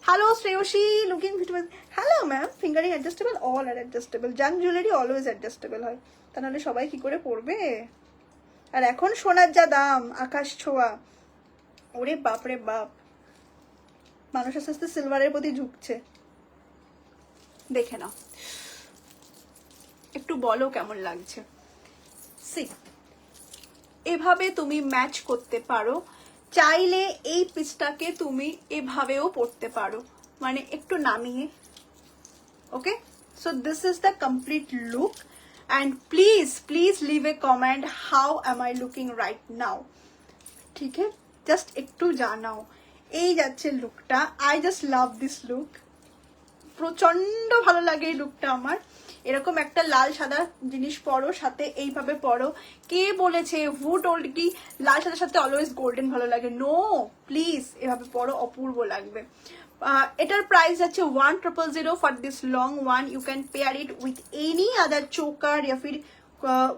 Hello Shreyashi, looking beautiful. Hello ma'am, finger ring adjustable, all are adjustable, junk jewellery always adjustable হয়, তা নাহলে সবাই কি করে পরবে? আর এখন সোনার যা দাম, আকাশ ছোঁয়া, ওরে বাপ রে বাপ, মানুষ আস্তে আস্তে সিলভারের প্রতি ঝুঁকছে। দেখে নাও, একটু বলো কেমন লাগছে। সি এভাবে তুমি ম্যাচ করতে পারো, চাইলে এই পিসটাকে তুমি এভাবেও পরতে পারো, মানে একটু নামিয়ে। Okay, so this is the complete look, and please please leave a comment, how am I looking right now, ঠিক আছে? জাস্ট একটু জানাও। এই যাচ্ছে লুকটা, I just love this look, প্রচন্ড ভালো লাগে এই লুকটা আমার। এরকম একটা লাল সাদা জিনিস পরো, সাথে এইভাবে পরো। কে বলেছে হু টোল্ড কি লাল সাদার সাথে অলওয়েজ গোল্ডেন ভালো লাগে? নো, প্লিজ এভাবে পরো, অপূর্ব লাগবে। এটার প্রাইস আছে 1000 for this long one. You can pair it with any other चोकर या फिर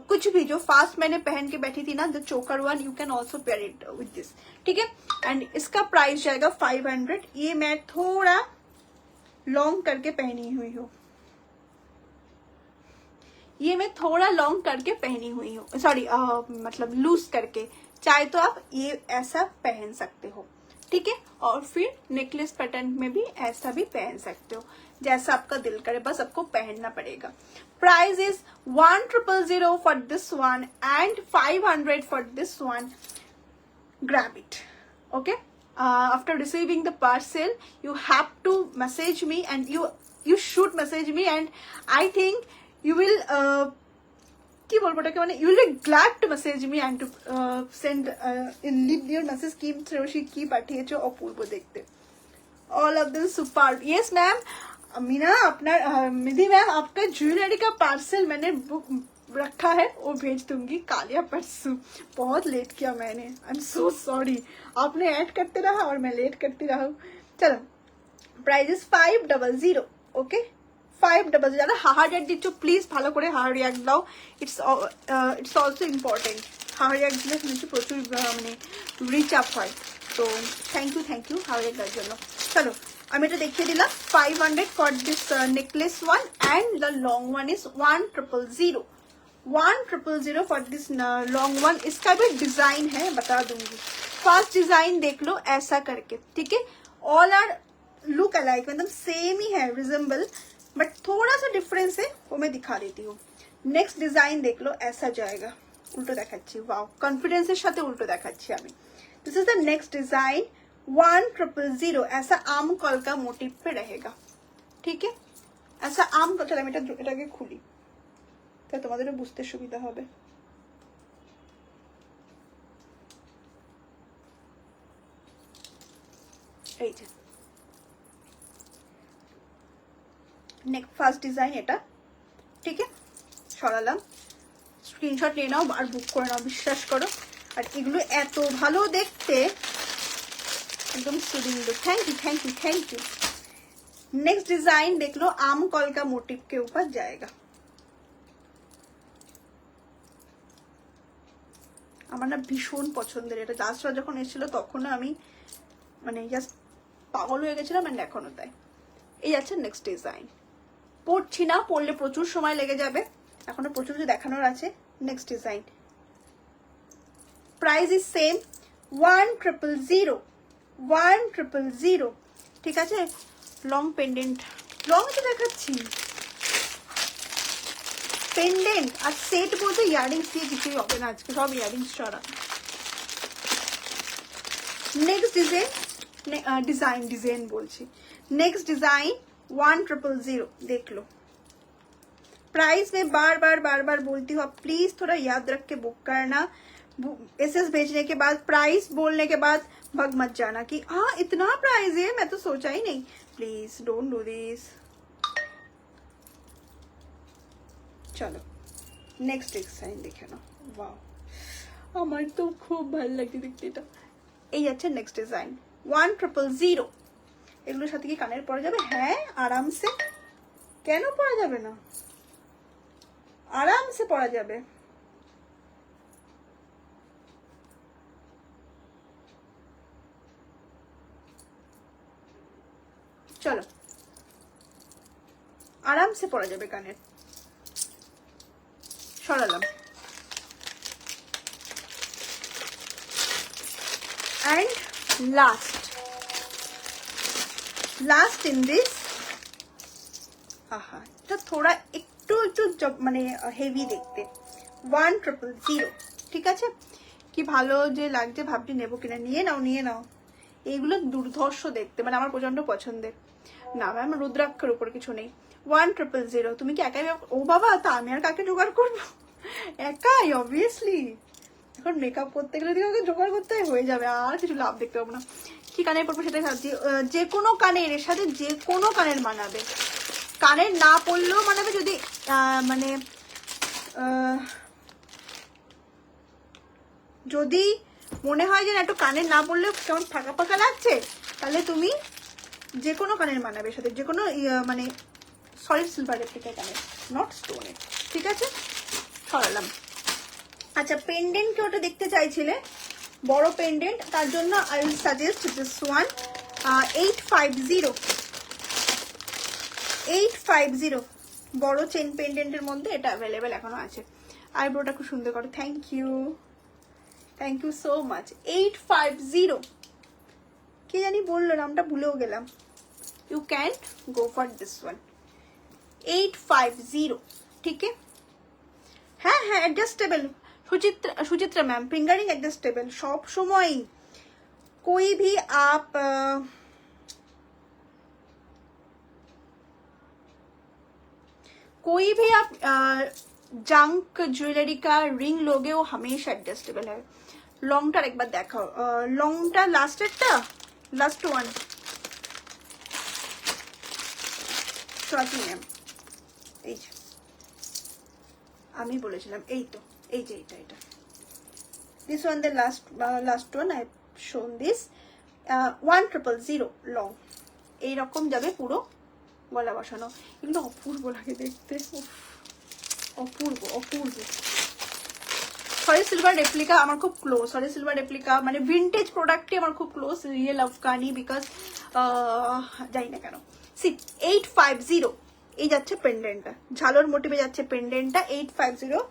कुछ भी जो फास्ट मैंने पहन के बैठी थी ना, द चोकर one, you can also pair it with this, ठीक है? एंड इसका प्राइस जाएगा 500। ये मैं थोड़ा लॉन्ग करके पहनी हुई हूँ, ये मैं थोड़ा लॉन्ग करके पहनी हुई हूँ, सॉरी मतलब लूज करके, चाहे तो आप ये ऐसा पहन सकते हो, ठीक है? और फिर नेकलेस पैटर्न में भी ऐसा भी पहन सकते हो, जैसा आपका दिल करे, बस आपको पहनना पड़ेगा। Price is 1000 for this one and 500 for this one. Grab it, okay? After receiving the parcel, you have to message me, and you should message me, and I think you will কি বলবো ওটাকে, মানে you will be glad to message me and to send leave your message কি শ্রেয়সী কি পাঠিয়েছো, অপূর্ব দেখতে, all of them super। yes ma'am, Meena अपना निधि ma'am, आपका jewellery का पार्सल मैंने बुक रखा है, वो भेज दूंगी कल या परसों। बहुत लेट किया मैंने, आई एम सो सॉरी, आपने ऐड करते रहा और मैं लेट करती रहा। चलो, प्राइस इज 500, ओके? 500। যারা হাহা রিয়াক্ট দিচ্ছ প্লিজ ভালো করে হাহা রিয়াক্ট দাও, it's also important. Haha react দিলে কিন্তু প্রচুর মানে রিচ আপ হয়, তো থ্যাংক ইউ হাহা রিয়াক্ট দেওয়ার জন্য। চলো আমি এটা দেখিয়ে দিলাম, 500 for this necklace one and the long one is 1000। 1000 for this long one. इसका भी डिजाइन है, बता दूंगी। फर्स्ट डिजाइन देख लो ऐसा करके, ठीक है? ऑल आर लुक अलाइक, मतलब सेम ही है, रिजेंबल, बट थोड़ा सा डिफरेंस है, वो मैं दिखा देती हूँ। नेक्स्ट डिजाइन देख लो, ऐसा जाएगा, उल्टो देखाচ্ছি, वाओ कॉन्फिडेंसের সাথে উল্টো দেখাচ্ছি আমি। This is the next design 1000। ऐसा आम कल का मोटिव पे रहेगा, ठीक है? ऐसा आम कल, আমি এটাকে খুলি, তাহলে তোমাদেরও বুঝতে সুবিধা হবে। এই যে ফার্স্ট ডিজাইন এটা, ঠিক আছে, সরালাম। স্ক্রিনশট নিয়ে নাও আর বুক করে নাও, বিশ্বাস করো। আর এগুলো এত ভালো দেখতে, एकदम stunning look. Thank you thank you thank you. Next design देख लो, आम कॉल का मोटिव के ऊपर जाएगा। আমার না ভীষণ পছন্দের এটা। জাস্টরা যখন এসেছিল তখন আমি মানে জাস্ট পাগল হয়ে গেছিলাম, এন্ড এখনো তাই। এই আছে নেক্সট ডিজাইন। পড়ছি না, পড়লে প্রচুর সময় লেগে যাবে, এখনো প্রচুর কিছু দেখানোর আছে। Next design, price is same 1000 1000, ঠিক আছে। লং পেন্ডেন্ট, লং তো দেখাচ্ছি, পেন্ডেন্ট আর সেট বলতে ইয়ারিংস দিয়ে কিছুই হবে না আজকে, সব ইয়ারিংস ছাড়া। नेक्स्ट डिजाइन बोलছি, नेक्स्ट डिजाइन 1000, देख लो। प्राइस में बार बार बोलती हूँ, आप प्लीज थोड़ा याद रख के बुक करना। एसएस भेजने के बाद, प्राइस बोलने के बाद भग मत जाना कि हाँ इतना प्राइस है, मैं तो सोचा ही नहीं। Please don't do this. चलो नेक्स्ट डिजाइन देखे ना, वाह আমার তো খুব ভালো লাগে দেখতে এটা। এই আছে নেক্সট ডিজাইন 1000। এগুলোর সাথে কি কানের পরা যাবে? হ্যাঁ আরামসে, কেন পরা যাবে না, আরামসে পরা যাবে। চলো আরামসে পরা যাবে কানের। সরালাম। and last in this, আহা এটা থোড়া একটু মানে হেভি দেখতে, 1000, ঠিক আছে। কি ভালো যে লাগছে, ভাবছি নেবো কিনা। নিয়ে নাও, এইগুলো দুর্ধর্ষ দেখতে, মানে আমার প্রচন্ড পছন্দের। না ম্যাম রুদ্রাক্ষের উপর কিছু নেই, 1000। তুমি কি একাই? ও বাবা, তা আমি আর কাকে জোগাড় করবো? একাই অবভিয়াসলি। এখন মেকআপ করতে গেলে ওকে জোগাড় করতে হয়ে যাবে, আর কিছু লাভ দেখতে পাবো না। কি কানের পরবো সেটাই ভাবছি। যে কোনো কানের, এর সাথে যে কোনো কানের মানাবে, কানের না পরলেও মানাবে। যদি মানে যদি মনে হয় যে একটু কানের না পরলেও কেমন ফাঁকা ফাঁকা লাগছে, তাহলে তুমি যে কোনো কানের মানাবে, সাথে যে কোনো মানে সলিড সিলভার রেপ্লিকার কানের, নট স্টোনের, ঠিক আছে। সরালাম। আচ্ছা পেন্ডেন্ট কে ওটা দেখতে চাইছিলে, বড় পেন্ডেন্ট, তার জন্য I will suggest this one 850 বড় চেন পেন্ডেন্টের মধ্যে এটা অ্যাভেলেবেল এখনো আছে। আইব্রোটা খুব সুন্দর করে, থ্যাংক ইউ সো মাচ। 850, কে জানি বললো, নামটা ভুলেও গেলাম। You can go for this one 850, ठीक है। হ্যাঁ adjustable. Suchitra ma'am, fingering adjustable सब समय। कोई भी आप जंक ज्वेलरी का रिंग लोगे, वो हमेशा एडजस्टेबल है। लॉन्गटा एक बार देखाओ, लॉन्गटा लास्ट वन स्वाति मैम। এই আমি বলেছিলাম, এই তো এই যে এটা this one the last one I have shown this 1000 long. এই রকম যাবে পুরো গলা বসানো, এগুলো অপূর্ব লাগে দেখতে, অপূর্ব। সরি সিলভার রেপ্লিকা আমার খুব ক্লোজ, সরি সিলভার রেপ্লিকা মানে ভিন্টেজ প্রোডাক্টই আমার খুব ক্লোজ, রিয়েল আফগানি, বিকজ জানি না কেন। 850 এই যাচ্ছে পেন্ডেন্টটা, ঝালোর মোটিভে যাচ্ছে পেন্ডেন্টটা 850।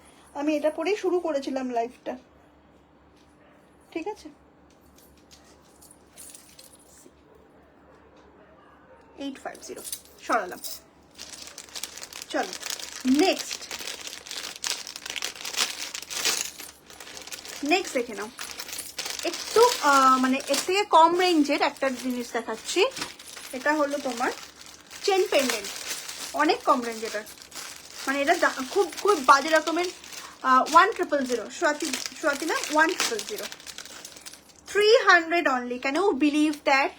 আমি এটা পরেই শুরু করেছিলাম লাইফটা, ঠিক আছে। 850 সরালাম। চলো নেক্সট দেখে নাও। একটু মানে এর থেকে কম রেঞ্জের একটা জিনিস দেখাচ্ছি। এটা হলো তোমার চেন পেন্ডেন্ট, অনেক কম রেঞ্জ এটা, মানে এটা খুব বাজে রকমের। 1000 স্বাতি না 1000 300 only. Can you believe that?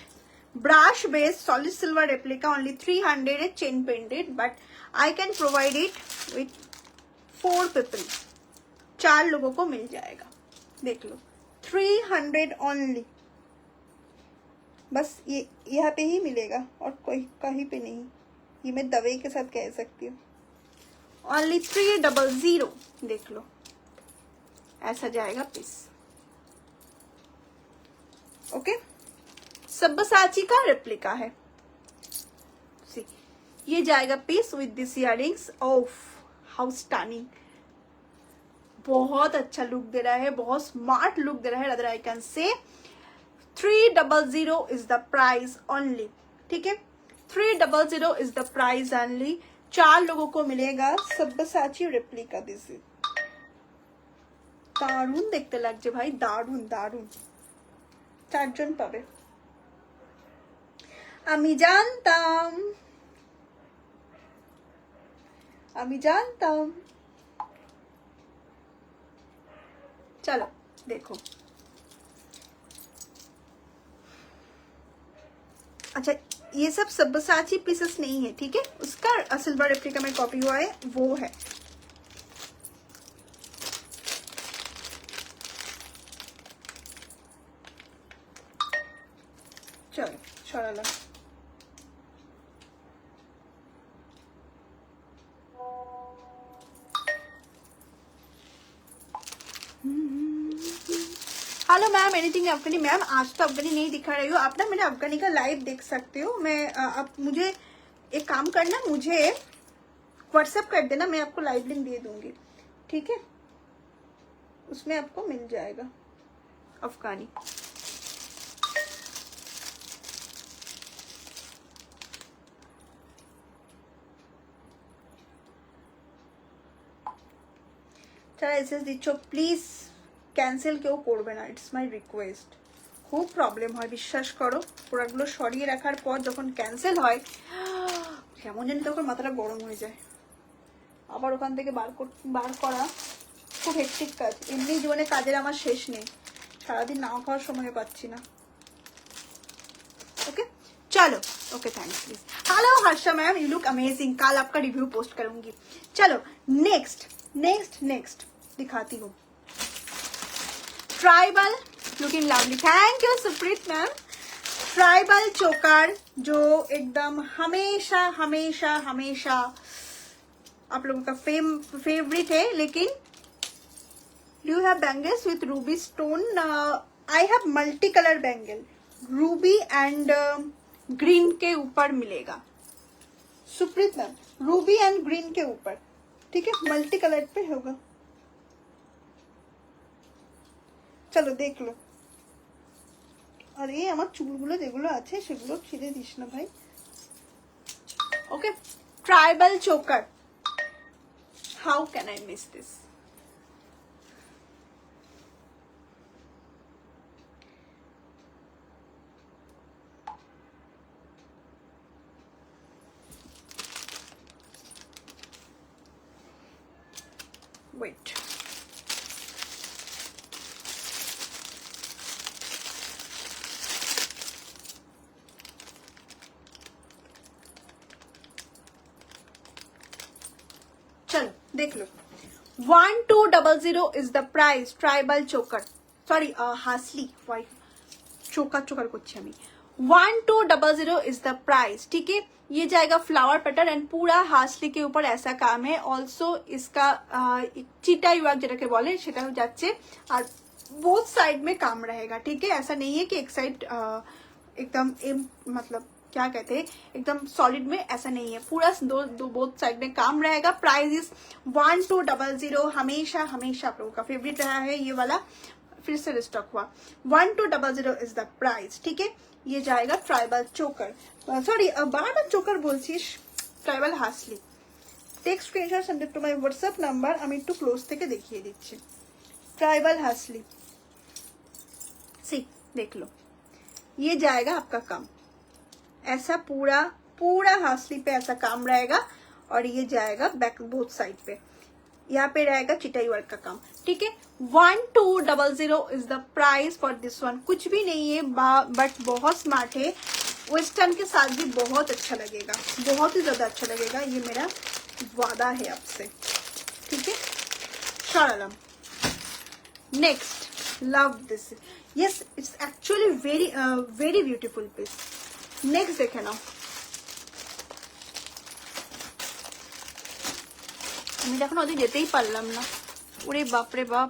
brush based solid silver replica, only 300 है, chain painted, but I can provide it with 4 people, 4 लोगों को मिल जाएगा. देख लो 300 only. बस ये यहाँ पे ही मिलेगा और कोई कहीं पे नहीं. ये मैं दवाई के साथ कह सकती हूँ. only 300. देख लो ऐसा जाएगा पीस. ओके, सब्यसाची का रेप्लिका है. सी, ये जाएगा peace with this earrings. Of how stunning. बहुत अच्छा लुक दे रहा है, बहुत स्मार्ट लुक दे रहा है. Rather I can say 300 is the price only. ठीक है, 300 इज द प्राइस ओनली. 4 लोगों को मिलेगा सब्यसाची रेप्लिका. दिस इज दारुण देखते লাগছে ভাই, দারুন দারুন. 4 জন পাবে. আমি জানতাম, আমি জানতাম. चलो देखो. अच्छा, ये सब सब्यसाची पीसेस नहीं है. ठीक है, उसका सिल्वर रेप्लिका में कॉपी हुआ है, वो है. चलो छोड़ा. हेलो मैम, एनीथिंग अफगानी. मैम आज तो अफगानी नहीं दिखा रही हो आप ना. मैंने अफगानी का लाइव देख सकते हो. मैं आप मुझे एक काम करना, मुझे व्हाट्सएप कर देना, मैं आपको लाइव लिंक दे दूंगी. ठीक है, उसमें आपको मिल जाएगा अफगानी. चला এসএস দিচ্ছ, প্লিজ ক্যান্সেল কেউ করবে না. It's my request. খুব প্রবলেম হয় বিশ্বাস করো. প্রোডাক্টগুলো সরিয়ে রাখার পর যখন ক্যান্সেল হয় কেমন জানি তখন মাথাটা গরম হয়ে যায়. আবার ওখান থেকে বার করা খুব হেক্টিক কাজ. এমনি জীবনে কাজের আমার শেষ নেই, সারাদিন না খাওয়ার সময় পাচ্ছি না. ओके चलो. Okay thanks please. Hello Harsha ma'am, you look amazing. कल आपका रिव्यू पोस्ट करूंगी. चलो नेक्स्ट नेक्स्ट नेक्स्ट दिखाती हूँ. Tribal looking lovely. Thank you Supreet ma'am. Tribal चोकर जो एकदम हमेशा हमेशा हमेशा आप लोगों का फेवरेट है. लेकिन do you have bangles with Ruby stone? I have multi colour bangle. Ruby and green के ऊपर मिलेगा Supreet ma'am. Ruby and green के ऊपर. ठीक है, मल्टी कलर पे होगा. चलो देख लो. अरे আমার চুলগুলো যেগুলো আছে সেগুলো ছিঁড়ে দিস না ভাই. Okay, tribal choker. How can I miss this? wait. चलो देख लो. 1200 is the price. Tribal choker, sorry hasli वाइफ चोकर चोकर कुछ हमें. 1200 इज द प्राइस. ठीक है, ये जाएगा फ्लावर पैटर्न एंड पूरा हासली के ऊपर ऐसा काम है. ऑल्सो इसका चिटाई वर्क যেটাকে বলে সেটাও যাচ্ছে আর बोथ साइड में काम रहेगा. ठीक है, ऐसा नहीं है कि एक साइड एकदम मतलब क्या कहते हैं एकदम सॉलिड में, ऐसा नहीं है. पूरा दो बोथ साइड में काम रहेगा. Price is 1200. हमेशा हमेशा आप लोगों का फेवरेट रहा है ये वाला, फिर से रिस्टॉक हुआ. 1200 इज द प्राइस. ठीक है, ये जाएगा ट्राइबल चोकर. सॉरी बार बार चोकर बोलছিস. Tribal hasli. Take screenshot send to my WhatsApp number. আমি একটু ক্লোজ থেকে দেখিয়ে দিচ্ছি. ट्राइबल हासली सी देख लो. ये जाएगा आपका काम ऐसा पूरा पूरा हासली पे ऐसा काम रहेगा. और ये जाएगा बैक बोथ साइड पे. यहाँ पे रहेगा चिटाई वर्क का काम. ठीक है, 1200 is the price for this one. कुछ भी नहीं है बट बहुत स्मार्ट है. वेस्टर्न के साथ भी बहुत अच्छा लगेगा, बहुत ही ज्यादा अच्छा लगेगा, ये मेरा वादा है आपसे, ठीक है। शारालम। Next, love this, yes it's actually very very beautiful piece. Next देखे ना, আমি এখন ওদিকে যেতেই পারলাম না, ওরে বাপ রে বাপ,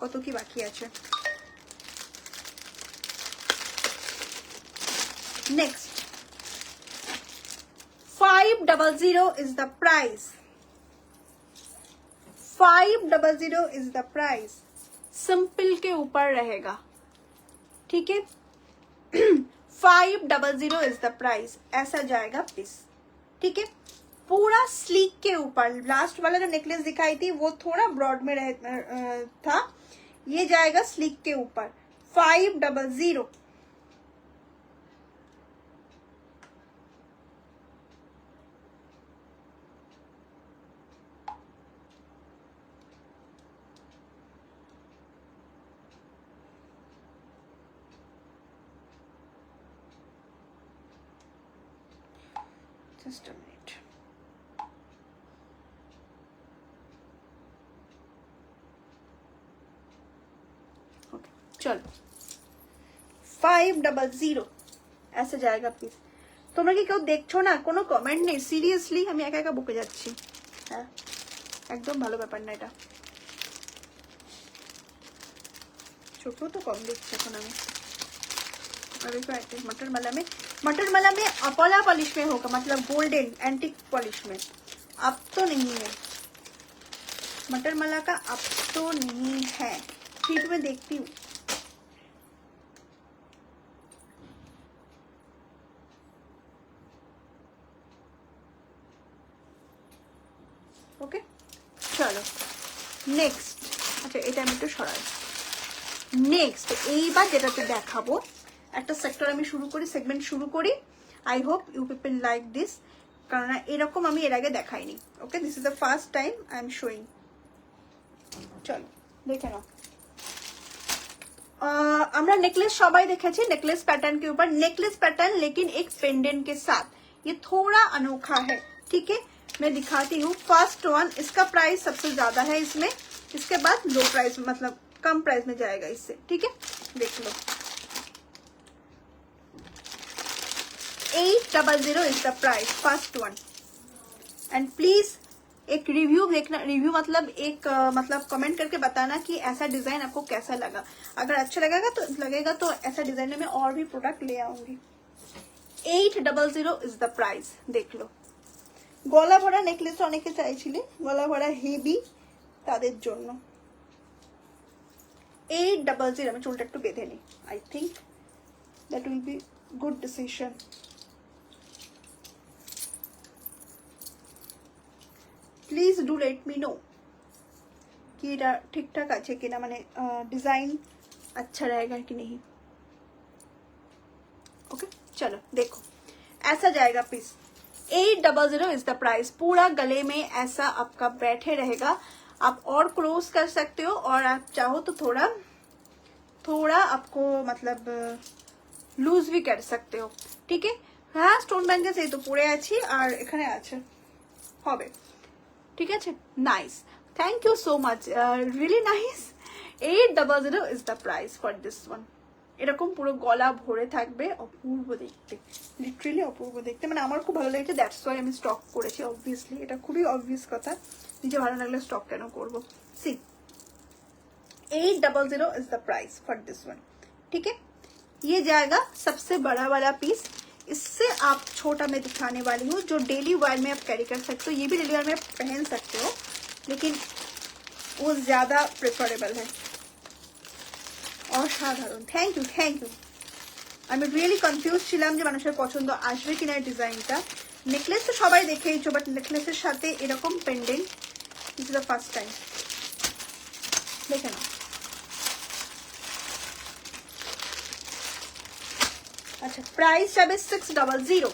কত কি বাকি আছে। Next, 500 is the price. 500 is the price. Simple के ऊपर रहेगा, ठीक है। 500 is the price, ऐसा जाएगा पीस, ठीक है। पूरा स्लीक के ऊपर, लास्ट वाला जो नेकलेस दिखाई थी वो थोड़ा ब्रॉड में था, ये जाएगा स्लीक के ऊपर 500। Just a minute. Okay, चलो 500 ऐसे जाएगा प्लीज। তোমরা কি কেউ দেখছো না? কোনো কমেন্ট নেই, সিরিয়াসলি আমি একা একা বকে যাচ্ছি। হ্যাঁ, একদম ভালো ব্যাপার না এটা। চোখেও তো কম দেখছি এখন আমি। अभी तो मटर मला में अपोला पॉलिश में होगा, मतलब गोल्डन एंटिक पॉलिश में। अब तो नहीं है मटर मला का, अब तो नहीं है, फिर मैं देखती हूँ। ओके चलो नेक्स्ट। अच्छा এটা আমি একটু সরাই। নেক্সট এইবার যেটাতে দেখাবো, একটা সেক্টর আমি শুরু করি, সেগমেন্ট শুরু করি। I hope you people like this, কারণ এরকম আমি এর আগে দেখাইনি। Okay, this is the first time I am showing. চলো দেখে নাও। আমরা नेकलेस সবাই দেখেছি, नेकलेस पैटर्न के ऊपर नेकलेस पैटर्न, लेकिन एक पेंडेंट के साथ। ये थोड़ा अनोखा है, ठीक है। मैं दिखाती हूँ। फर्स्ट वन, इसका प्राइस सबसे ज्यादा है इसमें, इसके बाद लो प्राइस, मतलब कम प्राइस में जाएगा इससे, ठीक है। देख लो 800 is the price, first one. And please एक रिव्यू देखना, रिव्यू मतलब एक मतलब कमेंट करके बताना कि ऐसा डिजाइन आपको कैसा लगा। अगर अच्छा लगेगा तो ऐसा डिजाइन में मैं और भी प्रोडक्ट ले आऊंगी। 800 is the price। देख लो, গলা ভরা নেকলেস অনেকে চাইছিলে, গলা ভরা হেভি, তাদের জন্য 800। আমি চুলটা একটু বেঁধে নিই, I think that will be good decision. Please do let me know कि ठीक ठाक আছে কিনা, মানে डिजाइन अच्छा रहेगा कि नहीं। ओके चलो देखो, ऐसा जाएगा पीस। 800 is the price. पूरा गले में ऐसा आपका बैठे रहेगा। आप और क्लोज कर सकते हो, और आप चाहो तो थोड़ा आपको मतलब लूज भी कर सकते हो, ठीक है। हाँ, स्टोन बैंगल्स এই তো পরে আছি, আর এখানে আছে, হবে, ঠিক আছে। Nice, thank you so much, really nice. 800 is the price for this one. এরকম পুরো গলা ভরে থাকবে, অপূর্ব দেখতে, লিটারেলি অপূর্ব দেখতে। মানে আমার খুব ভালো লেগেছে, দ্যাটস ওয়াই আমি স্টক করেছি। অবভিয়াসলি এটা খুবই অবভিয়াস কথা, নিজে ভালো লাগলে স্টক কেন করবো। See 800 is the price for this one, ठीक है। ये जाएगा सबसे बड़ा वाला पीस। इससे आप छोटा मैं दिखाने वाली हूँ, जो डेली वेयर में आप कैरी कर सकते हो। ये भी डेली वेयर में पहन सकते हो, लेकिन वो ज्यादा प्रेफरेबल है। অসাধারণ, থ্যাংক ইউ থ্যাংক ইউ। আমি রিয়েলি কনফিউজ ছিলাম যে মানুষের পছন্দ আসবে কিনা ডিজাইনটা। নেকলেস তো সবাই দেখেইছো, বাট নেকলেসের সাথে এরকম pendant this is the first time. দেখে নাও। আচ্ছা, প্রাইস যাবে 600।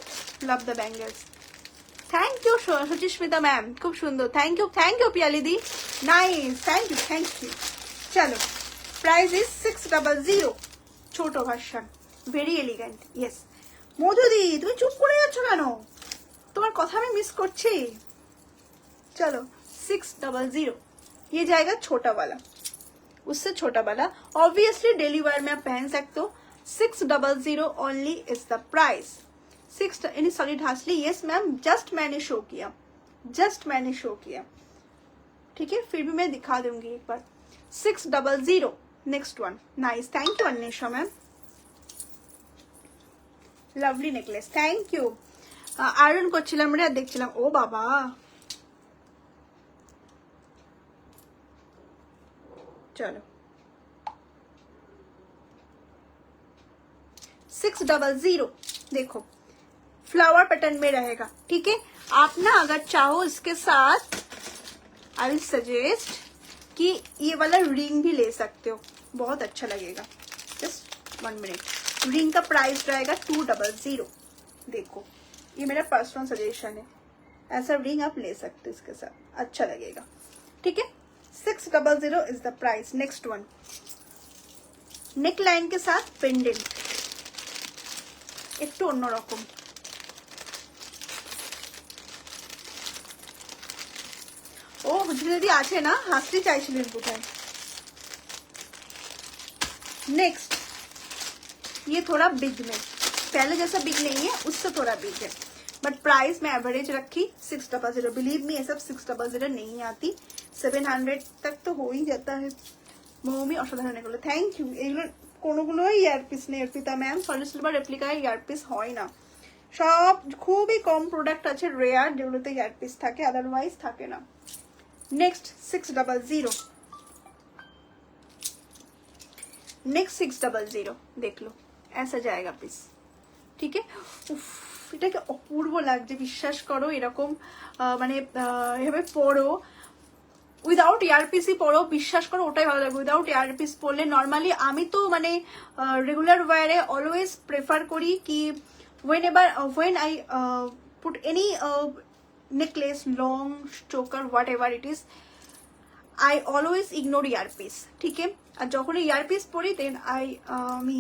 Love the bangles. Thank you Suchismita ma'am, খুব সুন্দর। থ্যাংক ইউ পিয়ালিদি, নাইস, থ্যাংক ইউ। চলো, प्राइस इज 600। छोटो वर्षन, वेरी एलिगेंट, यस। মধুদি তুমি চুপ করে যাচ্ছ কেন? তোমার কথা আমি मिस করছি। चलो 600, ये जाएगा छोटा वाला, उससे छोटा वाला। ऑब्वियसली डेली वेयर में आप पहन सकते हो। 600 only is the price. 6 sorry hasli, yes ma'am, just मैंने शो किया, ठीक है, फिर भी मैं दिखा दूंगी एक बार। 600, next one. Nice, thank you Anwesha ma'am, lovely necklace, thank you. Iron করছিলাম রে আর দেখছিলাম, ও বাবা चलो 600, देखो फ्लावर पैटर्न में रहेगा, ठीक है। आप ना अगर चाहो इसके साथ आई विल सजेस्ट कि ये वाला रिंग भी ले सकते हो, बहुत अच्छा लगेगा। जस्ट 1 मिनट, रिंग का प्राइस रहेगा 200। देखो ये मेरा पर्सनल सजेशन है, ऐसा रिंग आप ले सकते हो इसके साथ, अच्छा लगेगा, ठीक है। 600 is the price. Next one, neck line के साथ पेंडेंट, একটু অন্যরকম। ও যদি আছে না, হাসতে চাইছিলেন কোথায়। नेक्स्ट, ये थोड़ा बिग में, पहले जैसा बिग नहीं है, उससे थोड़ा बिग है, बट प्राइस में एवरेज रखी 600। बिलीव मी, ये सब 600 नहीं आती, 700 तक तो हो ही जाता है। মৌমি অসাধারণ এগুলো, থ্যাংক ইউ। এগুলো কোনোগুলোই ইয়ারপিস নেই অর্পিতা ম্যাম, সলিড সিলভার রেপ্লিকায় ইয়ারপিস হয় না, সব খুবই কম প্রোডাক্ট আছে রেয়ার যেগুলোতে ইয়ারপিস থাকে, আদারওয়াইজ থাকে না। नेक्स्ट 600, नेक्स्ट 600, देख लो ऐसा जाएगा পিস, ঠিক है। উফ, এটাকে অপূর্ব লাগছে, বিশ্বাস করো। এরকম মানে এভাবে পরো, উইদাউট ইয়ারপিসই পরো, বিশ্বাস করো ওটাই ভালো লাগবে। উইদাউট ইয়ারপিস পরলে নর্মালি আমি তো মানে রেগুলার ওয়ারে অলওয়েজ প্রেফার করি কি when I put any necklace, long choker, whatever it is, I always ignore earpiece, ठीक है। আর যখন ইয়ারপিস পরি দেন আমি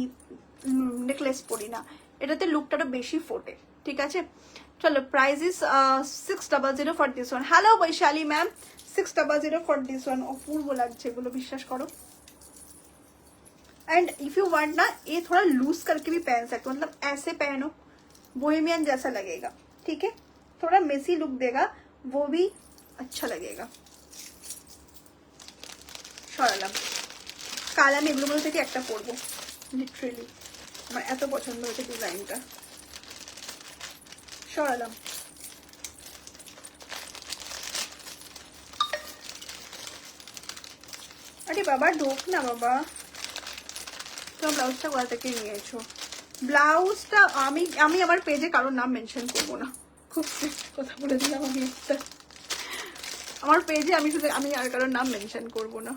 নেকলেস পরি না, এটাতে লুকটা বেশি ফোটে, ঠিক আছে। চলো price is 600 for this one. Hello Vaishali ma'am, 600 for this one. अपूर्व লাগছে এগুলো, বিশ্বাস করো। एंड इफ यू वांट ना, ये थोड़ा लूज करके भी पहन सकते हो, मतलब ऐसे पहनो, बोहेमियन जैसा लगेगा, ठीक है। थोड़ा मेसी लुक देगा, वो भी अच्छा लगेगा। সরালাম, কাল আমি এগুলো থেকে একটা পরবো, লিটারেলি আমার এত পছন্দ হয়েছে ডিজাইনটা। সরালাম, আরে বাবা ঢোক না বাবা। তো ব্লাউজটা কোথা থেকে নিয়েছো? ব্লাউজটা আমি আমার পেজে কারোর নাম মেনশন করবো না, খুব কথা বলে দিলাম আমি একটা। আমার পেজে আমি আর কারোর নাম মেনশন করবো না।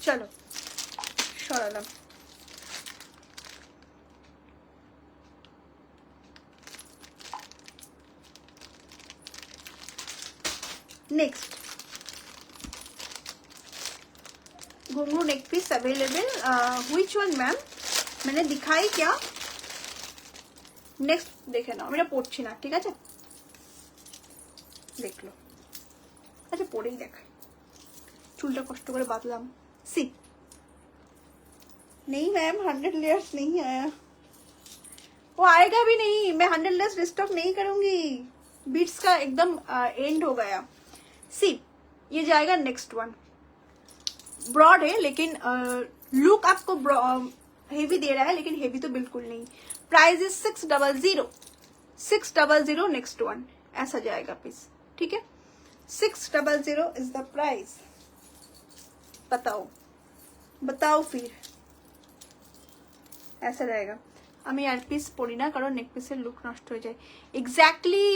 চলো সরালাম। नेक्स्ट घुंघरू neck piece available, which one ma'am? मैंने दिखाई क्या? नेक्स्ट देखे ना, मेरा পড়ছি না, ঠিক আছে, देख लो। अच्छा পরেই দেখাই, চুলটা কষ্ট করে বাঁধলাম। सी नहीं मैम 100 लेयर्स नहीं आया, वो आएगा भी नहीं, मैं 100 लेयर्स रिस्टॉक नहीं करूंगी, बीट्स का एकदम एंड हो गया। सी ये जाएगा नेक्स्ट वन, ब्रॉड है लेकिन लुक आपको हेवी दे रहा है, लेकिन हेवी तो बिल्कुल नहीं। प्राइस इज 600, नेक्स्ट वन, ऐसा जाएगा पीस, ठीक है। 600 इज द प्राइस। बताओ फिर, ऐसा रहेगा। আমি আর পিস পরি না কারণ নেক পিসের লুক নষ্ট হয়ে যায়। এক্স্যাক্টলি,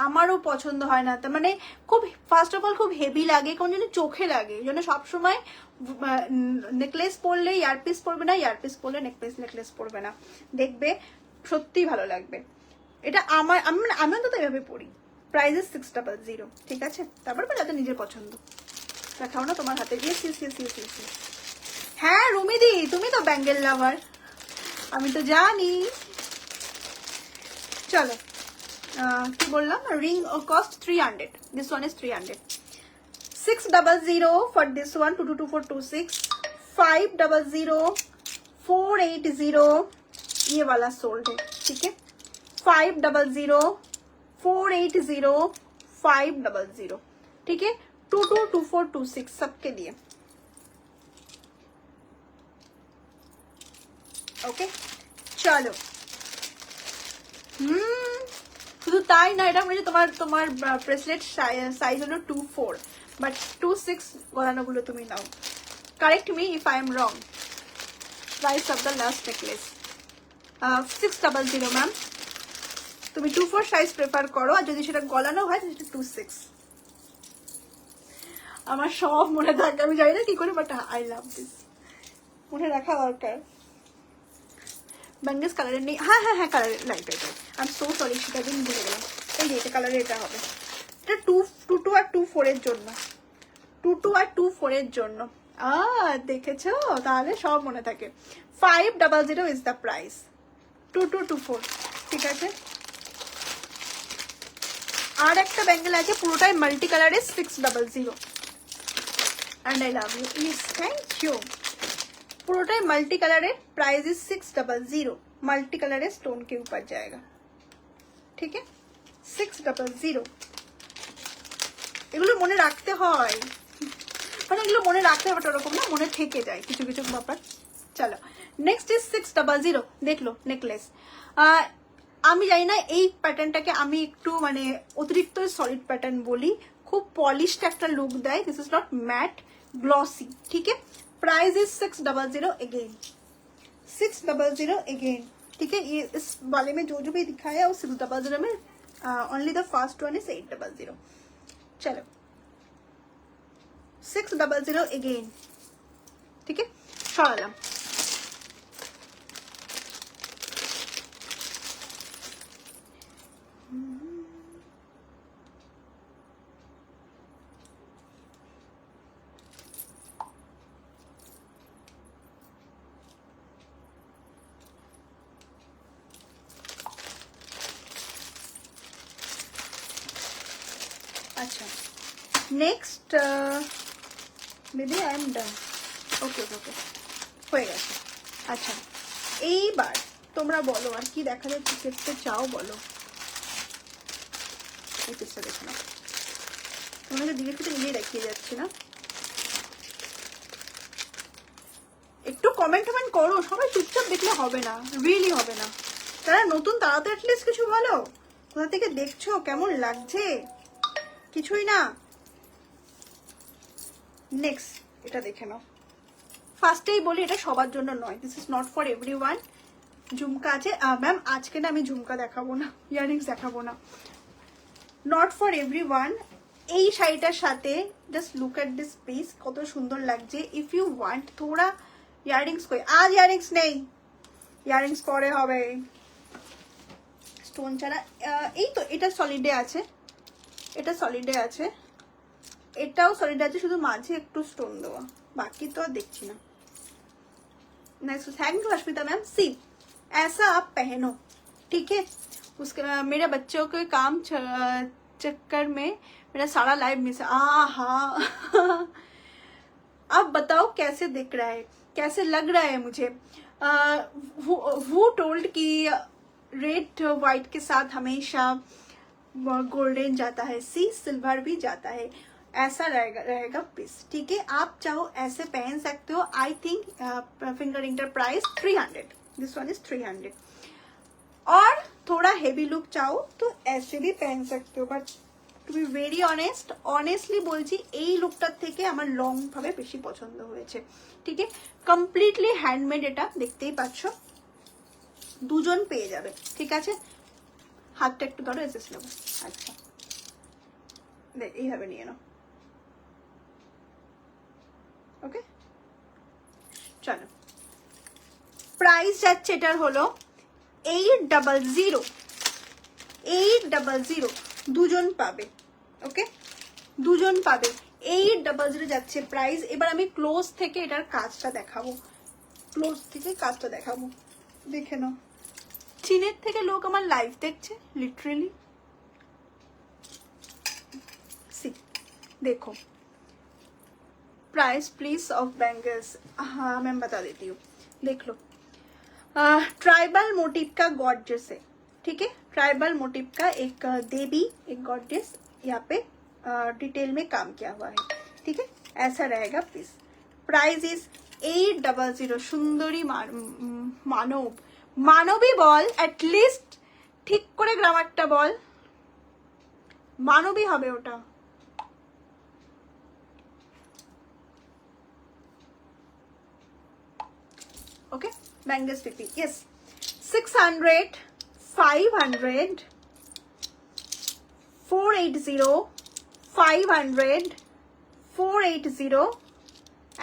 আমারও পছন্দ হয় না, তার মানে খুব ফার্স্ট অফ অল খুব হেভি লাগে, কোন জন্য চোখে লাগে, জন্য সবসময় নেকলেস পরলে ইয়ারপিস পরবে না, ইয়ারপিস পরলে নেকলেস পরবে না, দেখবে সত্যিই ভালো লাগবে। এটা আমিও তো এভাবে পরি। প্রাইস 600, ঠিক আছে। তারপর যাতে নিজের পছন্দ। দেখাও না তোমার হাতে। Yes yes yes yes yes. হ্যাঁ রুমিদি, তুমি তো ব্যাঙ্গেল লাভার, আমি তো জানি। চলো কি বললাম, ring cost 300, this one is 300। 600 for this one, 222426, 500, 480 ये वाला सोल्ड है, ठीक है। 500, 480, 500, ठीक है। 222426 सबके लिए, ওকে। চলো শুধু তাই না, এটা মানে তোমার তোমার ব্রেসলেট সাইজ হলো 24, বাট 26 গলানোগুলো তুমি নাও। Correct me if I am wrong. Price of the last necklace 600 ma'am. তুমি 24 সাইজ প্রেফার করো, আর যদি সেটা গলানো হয় সেটা 26। আমার সব মনে থাকে, আমি জানি না কি করে, বাট আই লাভ দিস, মনে রাখা দরকার। ব্যাঙ্গেস কালারের নেই, হ্যাঁ হ্যাঁ হ্যাঁ কালারের, right right right, I am so sorry, সেটা দিন ভুলে গেলাম। এই যে এটা কালারের, এটা হবে, এটা 22 আর 24 এর জন্য, 22 আর 24 এর জন্য। দেখেছো, তাহলে সব মনে থাকে। 500 ইজ দ্য প্রাইস, 2224, ঠিক আছে। আর একটা ব্যাঙ্গেল আছে পুরোটাই মাল্টি কালারের, 600, and I love you, yes thank you। পুরোটাই মাল্টি কালারের, प्राइस इज 600, মাল্টি কালারের স্টোন के ऊपर जाएगा, ठीक है। 600, এগুলো মনে রাখতে হয়, মানে এগুলো মনে রাখতে হবে ওরকম না, মনে থেকে যায় কিছু কিছু ব্যাপার। চলো নেক্সট ইজ 600, দেখলো নেকলেস। আমি জানি না এই প্যাটার্নটাকে আমি একটু মানে অতিরিক্ত সলিড প্যাটার্ন বলি, খুব পলিশড একটা লুক দেয়। This is not matte, glossy, ठीक है। प्राइस इज 600 अगेन, 600 अगेन, ठीक है। ये इस वाले में जो जो भी दिखाया है वो 600 में, only the first one is 800। चलो 600 अगेन, ठीक है। सरालाम। अच्छा next baby I am done, okay okay okay হয়ে গেছে। আচ্ছা এইবার তোমরা বলো আর কি দেখা যাচ্ছে, দেখতে চাও বলো। এই পিসটা দেখো না, তোমাদের দিকে থেকে নিজেই দেখিয়ে যাচ্ছে না, একটু কমেন্ট টমেন্ট করো, সবাই চুপচাপ দেখলে হবে না, রিয়েলি হবে না। তারা নতুন, তারা তো অ্যাটলিস্ট কিছু বলো, কোথা থেকে দেখছো, কেমন লাগছে, কিছুই না। নেক্সট এটা দেখে নাও, ফার্স্টেই বলি এটা সবার জন্য নয়, this is not for everyone. Jhumka আছে ম্যাম, আজকে না আমি ঝুমকা দেখাবো না, ইয়াররিংস দেখাবো না, নট ফর এভরিওয়ান। এই শাড়িটার সাথে just look at this piece, কত সুন্দর লাগছে। ইফ ইউ ওয়ান্ট থোড়া ইয়াররিংস, কই আজ ইয়াররিংস নেই, ইয়াররিংস পরে হবে, স্টোন ছাড়া। এই তো এটা সলিডে আছে, এটা সলিডে আছে, এটাও সলিড আছে, শুধু মাঝে একটু স্টোন দেওয়া, बाकी तो देखी ना। Next, thank you Ashmita ma'am. See ऐसा आप पहनो, ठीक है। उसके मेरे बच्चों के काम चक्कर में मेरा सारा लाइव मिस, हाँ अब बताओ कैसे दिख रहा है, कैसे लग रहा है मुझे। हु टोल्ड कि रेड वाइट के साथ हमेशा गोल्डन जाता है, सी सिल्वर भी जाता है, ऐसा रहेगा पीस, ठीक है। आप चाहो ऐसे पहन सकते हो। आई थिंक फिंगर रिंग का प्राइस 300, दिस वन इज 300। और थोड़ा हेवी लुक चाहो तो ऐसे भी पहन सकते हो, but to be very honest, honestly বলছি এই লুকটার থেকে আমার লং ভাবে বেশি পছন্দ হয়েছে, ঠিক আছে। কমপ্লিটলি হ্যান্ডমেড, এটা দেখতেই পাচ্ছ, দুজন পেয়ে যাবে, ঠিক আছে। হাতটা একটু ধরো, এসেস নেবো, আচ্ছা দেখ এইভাবে নিয়ে নাও, ওকে। চলো প্রাইস যাচ্ছে এটার হলো 800, 800, দুজন পাবে, ওকে, দুজন পাবে 800 যাচ্ছে প্রাইস। এবার আমি ক্লোজ থেকে এটার কাজটা দেখাবো, ক্লোজ থেকে কাজটা দেখাবো, দেখে নাও। চীনের থেকে লোক আমার লাইভ দেখছে লিটারেলি। देखो प्राइस प्लीज ऑफ बैंगल्स, हाँ मैं बता देती हूँ, देख लो। ट्राइबल मोटिव का गॉर्जेस है, ठीक है, ट्राइबल मोटिव का एक देवी, एक गॉर्जेस यहाँ पे डिटेल में काम किया हुआ है, ठीक है, ऐसा रहेगा प्लीज। Price is 800। सुंदरी मानव, मानवी बल एटलिस्ट ठीक करे ग्रामारটা বল, মানবী হবে ওটা। Okay, bangles PP, yes, 600, 500, 480, 500, 480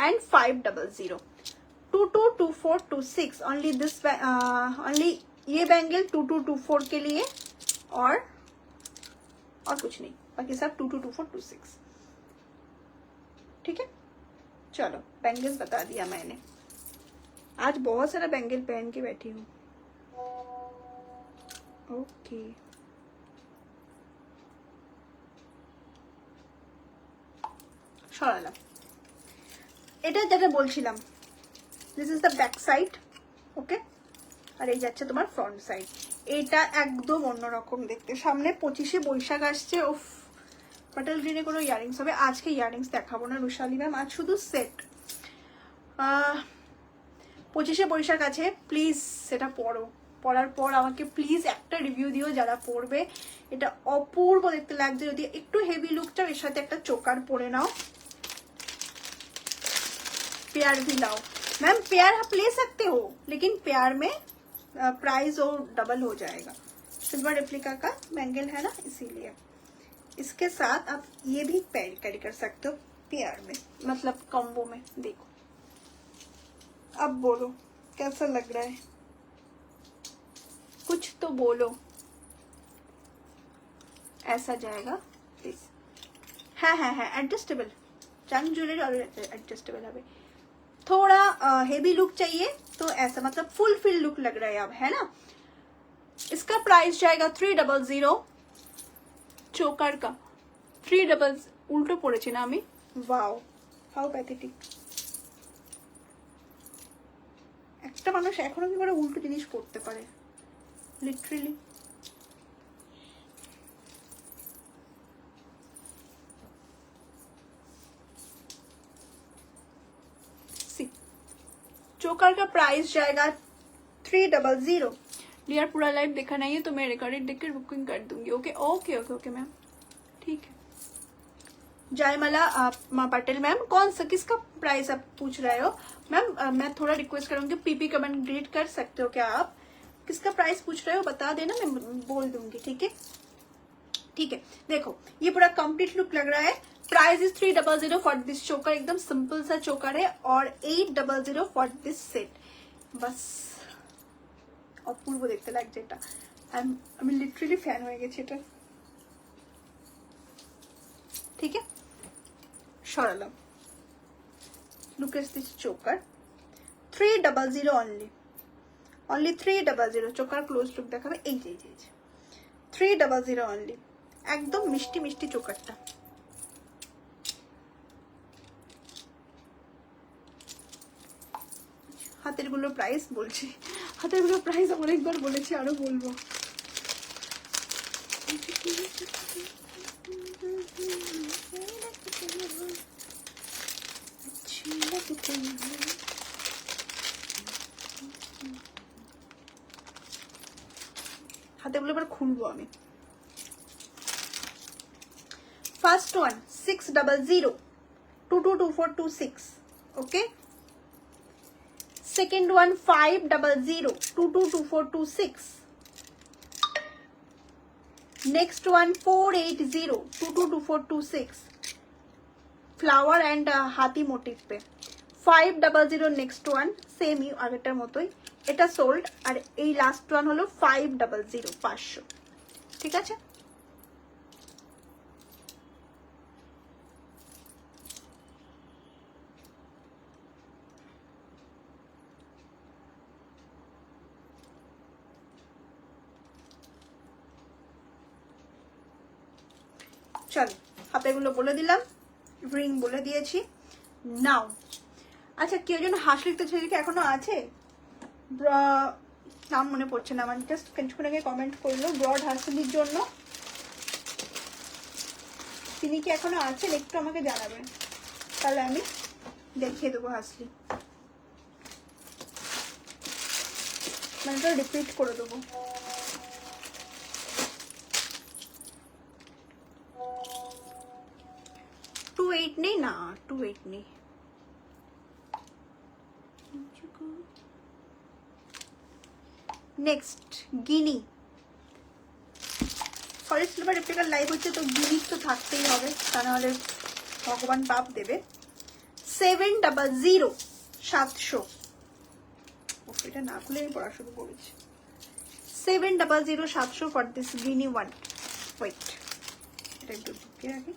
and 500, 222426 only this only ये बैंगल 2224 के लिए और कुछ नहीं, बाकी सब 222426, ठीक है। चलो बैंगल्स बता दिया मैंने, आज बहुत सारा बैंगल पहन के बैठी हूँ। ओके সরালাম। এটা যেটা বলছিলাম, this is the back side, okay, আর এই যাচ্ছে তোমার ফ্রন্ট সাইড। এটা একদম অন্যরকম দেখতে। সামনে 25শে বৈশাখ আসছে, ওফ পাটাল গ্রিনে কোনো ইয়ারিংস হবে। আজকে ইয়ারিংস দেখাবো না রুশালি ম্যাম, আজ শুধু সেট। 25শে বৈশাখ আছে, প্লিজ সেটা পড়ো, পড়ার পর আমাকে প্লিজ একটা রিভিউ দিও যারা পড়বে। এটা অপূর্ব দেখতে লাগছে। যদি একটু হেভি লুক চাও এর সাথে একটা চোকার পরে নাও। पेयर भी लाओ मैम, पेयर आप ले सकते हो लेकिन पेयर में प्राइस और डबल हो जाएगा। सिल्वर रेप्लिका का बैंगल है ना, इसीलिए इसके साथ आप ये भी कैरी कर सकते हो पेयर में, मतलब कॉम्बो में। देखो अब बोलो कैसा लग रहा है, कुछ तो बोलो। ऐसा जाएगा प्लीज। है एडजस्टेबल, चंग ज्वेलरी और एडजस्टेबल है। थोड़ा हेवी लुक चाहिए तो ऐसा, मतलब फुल फिल लुक लग रहा है अब, है ना। इसका प्राइस जाएगा 300। चोकर का 300 उल्टो পড়েছি না আমি, वाओ हाउ पैथेटिक। একটা মানুষ এখনো কি করে উল্টো জিনিস করতে পারে, লিটারালি। चोकर का प्राइस जाएगा 300। डियर पूरा लाइव देखा नहीं है तो मैं रिकॉर्डेड देख कर बुकिंग कर दूंगी। Okay okay okay okay ma'am, ठीक है। जयमाला पटेल मैम, कौन सा किसका प्राइस आप पूछ रहे हो मैम? मैं थोड़ा रिक्वेस्ट करूंगी, पीपी कमेंट ग्रीट कर सकते हो क्या आप? किसका प्राइस पूछ रहे हो बता देना, मैं बोल दूंगी, ठीक है ठीक है। देखो ये पूरा कंप्लीट लुक लग रहा है। प्राइस इज 300 फॉर दिस चोकर, एकदम सिंपल सा चोकर है, और 800 फॉर दिस सेट। बस অপূর্ব দেখতে লাগছে এটা, আমি লিটারালি ফ্যান হয়ে গেছি এটা, ঠিক আছে। সরালাম। Look at this choker, 300 only 300। Choker close look দেখাবে, এই যে 300 অনলি, একদম মিষ্টি মিষ্টি চোকারটা। হাতের গুলো প্রাইস বলছি, হাতের গুলো প্রাইস অনেকবার বলেছি, আরো বলবো। হাতে গুলো এবার খুলবো আমি। First one 600, 222426, okay. Second one 500, 222426. Next one 480, 222426. Flower and हाथी मोटिव पे 500। नेक्स्ट वन सेम ही আগেরটার মতোই, এটা সোল্ড। আর এই লাস্ট ওয়ান হলো 500, 500, ঠিক আছে। চলো হাতেগুলো বলে দিলাম, রিং বলে দিয়েছি। নাও আচ্ছা, কেউ যেন হাসি লিখতে ছেলেকে এখনো আছে, নাম মনে পড়ছে না আমার, জাস্ট কিছুক্ষণ আগে কমেন্ট করলো ব্রড হাসলির জন্য। তিনি কি এখনো আছেন একটু আমাকে জানাবেন, তাহলে আমি দেখিয়ে দেবো হাসলি, মানে তো রিপিট করে দেবো। টু এইট নেই না, 28 নেই। নেক্সট গিনি, ফরেস্ট সিলভার রেপ্লিকার লাইভ হচ্ছে তো গিনি তো থাকতেই হবে, তা নাহলে ভগবান পাপ দেবে। 700 700, এটা না খুলে আমি পড়া শুরু করেছি। 700 700 for this guinea one. Wait, এটা একটু ঢুকিয়ে রাখি।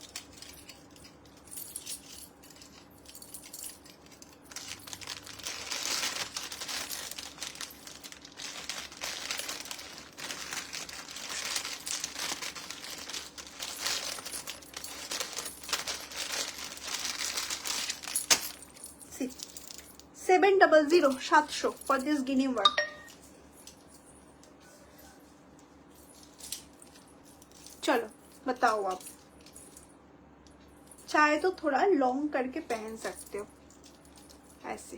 See, 700 700 for this guinea work. चलो बताओ आप, चाहे तो थोड़ा लॉन्ग करके पहन सकते हो ऐसे,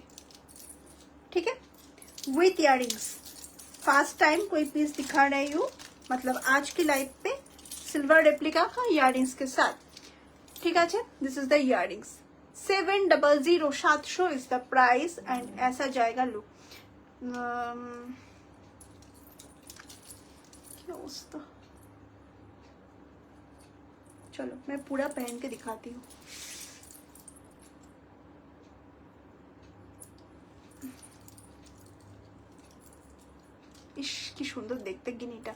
ठीक है, विथ इयररिंग्स। फर्स्ट टाइम कोई पीस दिखा रही हूँ, मतलब आज की लाइफ पे सिल्वर रेप्लिका का इयररिंग्स के साथ, ठीक है। This is the earrings. 700 700 is the price and ऐसा जाएगा लुक। क्या उसका, चलो मैं पूरा पहन के दिखाती हूँ। ইস কি সুন্দর দেখতে গিনিটা।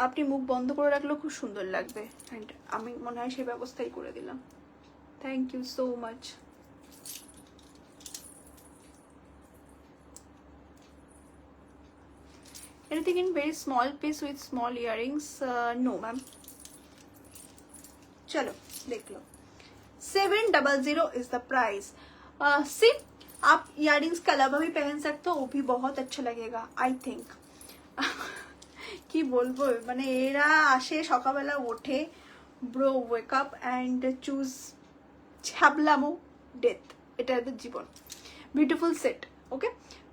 আপনি মুখ বন্ধ করে রাখলেও খুব সুন্দর লাগবে, এন্ড আমি মনে হয় সেই ব্যবস্থাই করে দিলাম। Thank you so much. Anything in very small piece with small earrings? No ma'am. चलो देख लो, 700 is the price। See, आप इयररिंग्स के अलावा भी पहन सकते हो, वो भी बहुत अच्छा लगेगा आई थिंक। কি বলবো, মানে এরা আসে সকালবেলা ওঠে, bro wake up and choose छाबलामो डेथ, এটা এদের জীবন। Beautiful set, okay.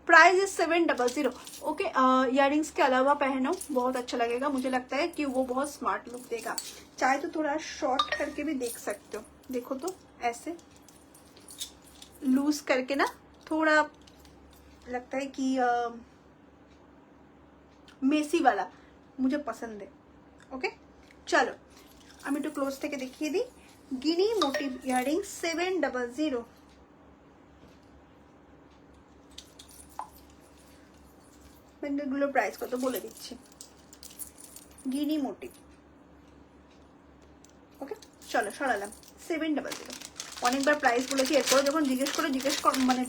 Price is 700, okay. Earrings के अलावा पहनो, बहुत अच्छा लगेगा, मुझे लगता है कि वो बहुत स्मार्ट लुक देगा। चाहे तो थोड़ा शॉर्ट करके भी देख सकते हो, देखो तो ऐसे लूज करके ना, थोड़ा लगता है कि मेसी वाला मुझे पसंद है, ओके। चलो আমি একটু ক্লোজ থেকে দেখিয়ে দিই। গিনি মোটিভ ইয়ারিং 700। ব্যাঙ্গেলগুলোর প্রাইস কত বলে দিচ্ছি। গিনি মোটিভ, ওকে। চলো সরালাম, 700। অনেকবার প্রাইস বলেছি, এরপরে যখন জিজ্ঞেস কর মানে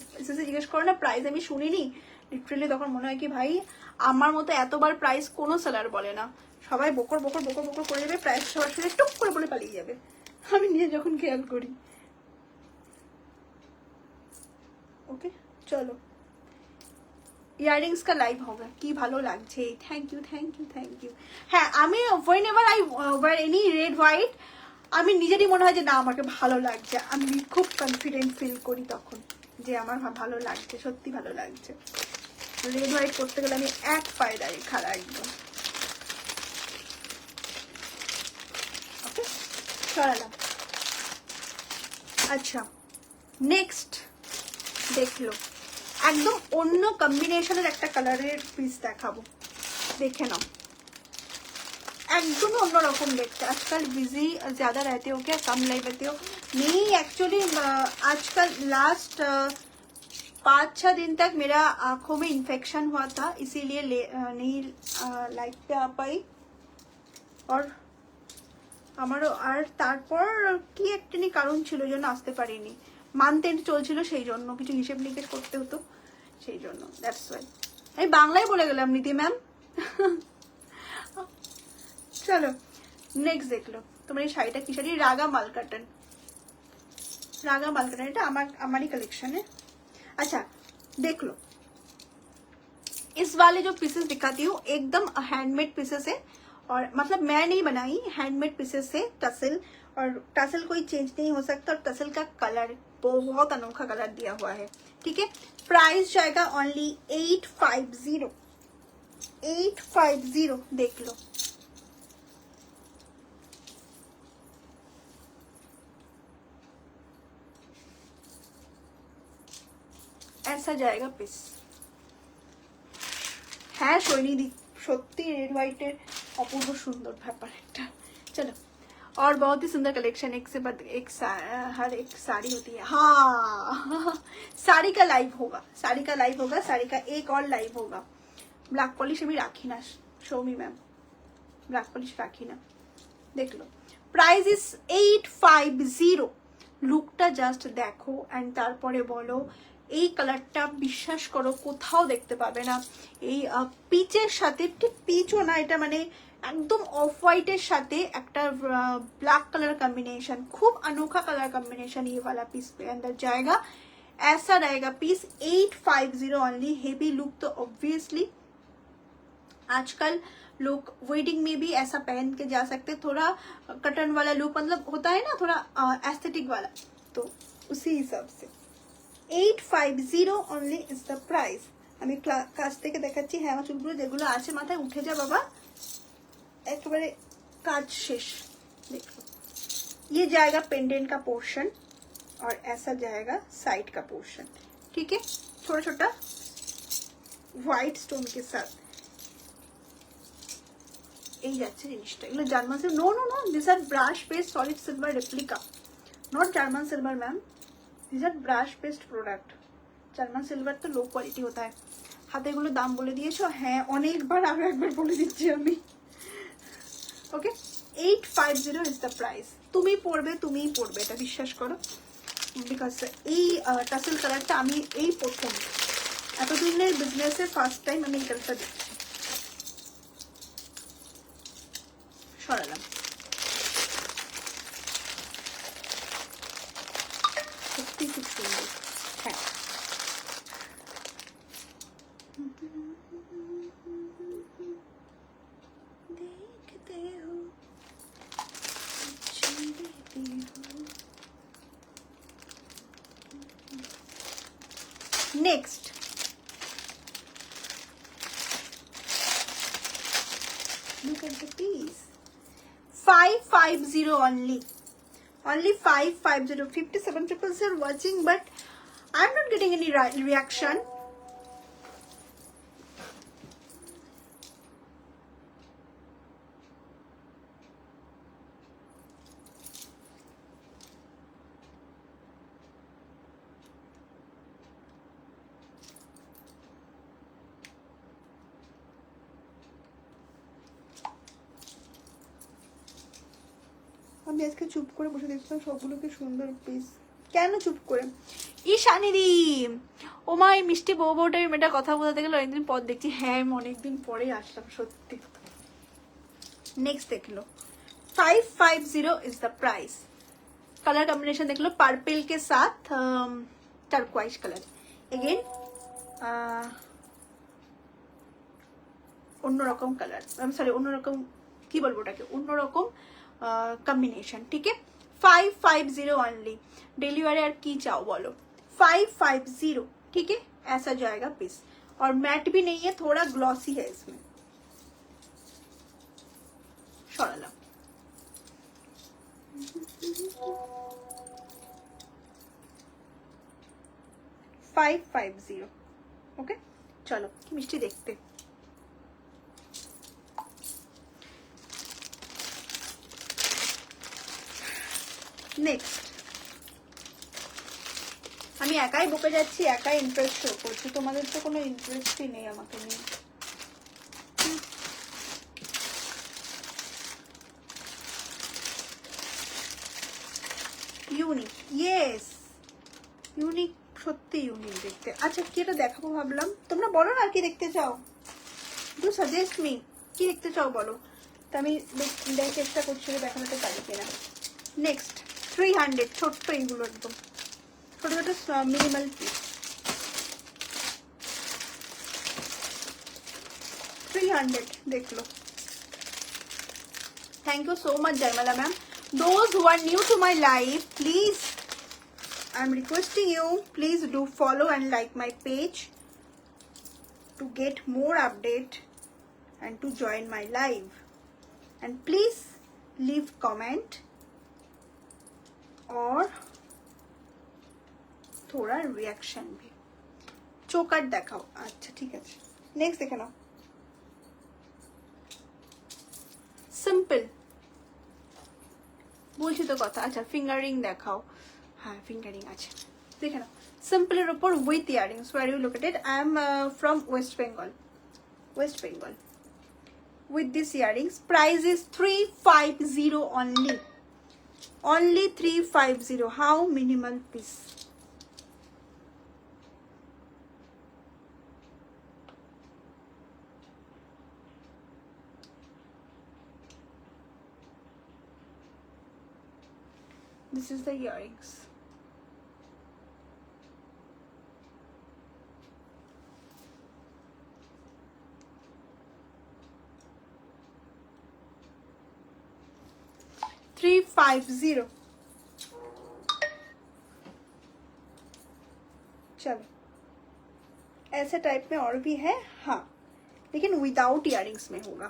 জিজ্ঞেস করো না প্রাইস আমি শুনিনি, লিটারালি তখন মনে হয় কি ভাই আমার মতো এতবার প্রাইস কোনো সেলার বলে না, সবাই বকর বকর বকর বকর করে যাবে, প্রাইস সবার শুনে টুক করে বলে পালিয়ে যাবে, আমি নিজে যখন খেয়াল করি, ওকে। চলো ইয়াররিংস কা লাইভ হবে, কি ভালো লাগছে, thank you thank you thank you. হ্যাঁ আমি whenever I wear any red white, আমি নিজেরই মনে হয় যে না আমাকে ভালো লাগছে, আমি খুব কনফিডেন্ট ফিল করি তখন যে আমার ভালো লাগছে, সত্যি ভালো লাগছে। রেড হোয়াইট করতে গেলে আমি এক পায়ে দাঁড়িয়ে খাড়া একদম, ওকে। সরালাম। আচ্ছা নেক্সট দেখলো, একদম অন্য কম্বিনেশনের একটা কালারের পিস দেখাবো, দেখে নাও, एकदम অন্যরকম দেখতে। आजकल बिजी ज्यादा रहते हो क्या, कम लाइव रहते हो? नहीं एक्चुअली आजकल लास्ट 5-6 दिन तक मेरा आंखों में इन्फेक्शन हुआ था, इसीलिए नहीं लाइव पे आ पाई। और আমারও আর তারপর কি একটা নি কারণ ছিল জন্য আসতে পারিনি, মান্থ এন্ড চলছিল সেই জন্য কিছু হিসেব নিকেশ করতে হতো সেই জন্য, দ্যাটস ওয়াই। আমি বাংলায় বলে গেলাম নীতি ম্যাম। চলো নেক্সট দেখলো তোমার এই শাড়িটা কি শাড়ি, রাগা মালকাটন, रागा मालकटन, এটা हमारी कलेक्शन है। अच्छा देख लो, इस वाले जो पीसेस दिखाती हूँ एकदम हैंडमेड पीसेस है, और मतलब मैं नहीं बनाई, हैंडमेड पीसेस है। टसल, और टसल कोई चेंज नहीं हो सकता, और टसल का कलर बहुत अनोखा कलर दिया हुआ है, ठीक है। प्राइस जाएगा ओनली 850, 850, देख लो। ऐसा जाएगा पिस, হ্যাঁ সৈনিদি সত্যি রেড হোয়াইটের অপূর্ব সুন্দর ব্যাপার একটা। चलो और बहुत ही सुंदर कलेक्शन, एक से बाद एक हर एक साड़ी होती है। हाँ साड़ी का लाइव होगा, साड़ी का लाइव होगा, साड़ी का एक और लाइव होगा। ब्लैक पॉलिश अभी राखी ना सौमी मैम, ब्लैक पॉलिश राखी ना, देख लो। प्राइस इज 850, लुकटा জাস্ট দেখো এন্ড তারপরে বলো। এই কালারটা বিশ্বাস করো কোথাও দেখতে পাবে না, এই পিচের সাথে, ঠিক পিচও না এটা, মানে একদম অফ হোয়াইটের সাথে একটা ब्लैक कलर कॉम्बिनेशन, खूब अनोखा कलर कॉम्बिनेशन ये वाला पीस पे अंदर जाएगा। ऐसा रहेगा पीस 850 ओनली। हेवी लुक तो ऑब्वियसली आजकल लोग वेडिंग में भी ऐसा पहन के जा सकते, थोड़ा कटन वाला लुक मतलब होता है ना, थोड़ा एस्थेटिक वाला, तो उसी हिसाब से 850 ओनली इज द प्राइस। আমি কাছ থেকে দেখাচ্ছি। হ্যাঁ আমার চুলগুলো যেগুলো আছে মাথায় উঠে যা বাবা, একেবারে কাজ শেষ। देखो ये जाएगा पेंडेंट का पोर्शन, और ऐसा जाएगा साइड का पोर्शन, ठीक है। छोटा छोटा व्हाइट स्टोन के साथ এই যাচ্ছে জিনিসটা। এগুলো German silver, no no no, this are brass based solid silver replica, not German silver ma'am, this are brass based product. German silver তো লো কোয়ালিটি होता है। হাতে এগুলো দাম বলে দিয়েছো? হ্যাঁ অনেকবার, আরো একবার বলে দিচ্ছি আমি। ওকে 850 ইজ দ্য প্রাইস। তুমি পড়বে, তুমিই পড়বে, এটা বিশ্বাস করো, বিকজ এই টাসেল কালারটা আমি এই প্রথম এতদিনের বিজনেসে ফার্স্ট টাইম আমি এই কালারটা দেখছি। সরালাম, সত্যি খুব সুন্দর। হ্যাঁ দেখতে হো দেখতে হো। Next look at the piece, 550 only, only 550, 57 people are watching, but I'm not getting any reaction. আমি আজকে চুপ করে বসে দেখছিলাম সবগুলোকে সুন্দর পিস। কেন চুপ করে? ঈশানিদি ও মা, এই মিষ্টি বউ বউটা মেয়েটা কথা বলতে গেলে অনেকদিন পর দেখছি। হ্যাঁ আমি অনেকদিন পরেই আসলাম সত্যি। नेक्स्ट देख लो 550 is the price. Colour combination देख लो, पर्पल के साथ टर्कवाइज कलर, अगेन অন্যরকম কালার, সরি অন্যরকম কি বলবো ওটাকে, অন্যরকম कॉम्बिनेशन, ठीक है। 550 ओनली। डिलीवरी और की चाहो बोलो, 550, ठीक है। ऐसा जाएगा पीस, और मैट भी नहीं है, थोड़ा ग्लॉसी है इसमें। सराला 550, ओके। चलो কি মিষ্টি দেখতে। নেক্সট আমি একাই বকে যাচ্ছি, একাই ইন্টারেস্ট শো করছি, তোমাদের তো কোনো ইন্টারেস্টই নেই আমাকে নিয়ে। ইউনিক, ইয়েস ইউনিক, সত্যি ইউনিক দেখতে। আচ্ছা কি এটা দেখাবো ভাবলাম, তোমরা বলো না কি দেখতে চাও, ডু সাজেস্ট মি, কি দেখতে চাও বলো। তো আমি চেষ্টা করছি দেখানোতে পারি কিনা। নেক্সট 300, ছোট্ট এইগুলো একদম ছোট ছোট মিনিমাল পিস। 300 देख लो। Thank you so much Jarmala ma'am. Those who are new to my live, please I'm requesting you, please do follow and like my page to get more update and to join my live, and please leave comment और थोड़ा reaction भी। चोकर देखाओ। अच्छा ठीक है, next देखे ना। सिंपल বলছি তো কথা। আচ্ছা ফিঙ্গারিং দেখাও। হ্যাঁ ফিঙ্গারিং আছে, দেখে নাও। সিম্পলের উপর with earrings. Where you located? I am from West Bengal. West Bengal. With this earrings, price is 350 only. Only 350. How minimal piece. This is the earrings. $350. चलो ऐसे टाइप में और भी है, हाँ, लेकिन विदाउट इयरिंग्स में होगा।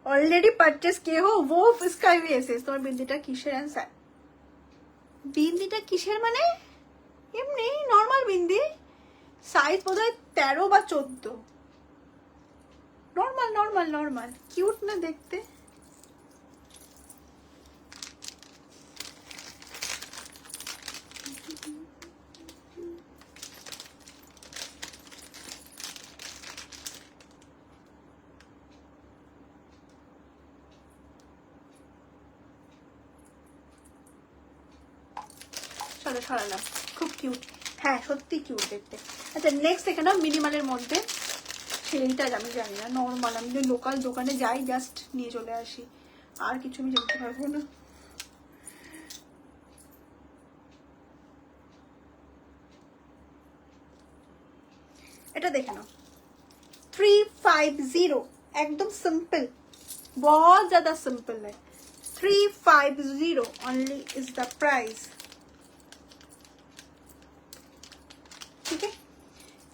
অলরেডি পারচেস কে হো वो इसका भी ऐसे। তোমার বিন্দিটা কিসের आंसर? বিন্দিটা কিসের মানে এমনি নরমাল বিন্দি, সাইজ বোধহয় 13 বা 14। নরমাল নরমাল নরমাল, কিউট না দেখতে। চলো সরালাম, খুব কিউট। হ্যাঁ সত্যি কিউট দেখতে। আচ্ছা নেক্সট এখানে মিনিমালের মধ্যে সেইটা আমি জানি না, নর্মাল আমি লোকাল দোকানে যাই জাস্ট নিয়ে চলে আসি, আর কিছু আমি জানতে পারবো না। এটা দেখে নাও 350, एकदम सिंपल, बहुत ज्यादा सिंपल है। 350 only is the price। ठीक है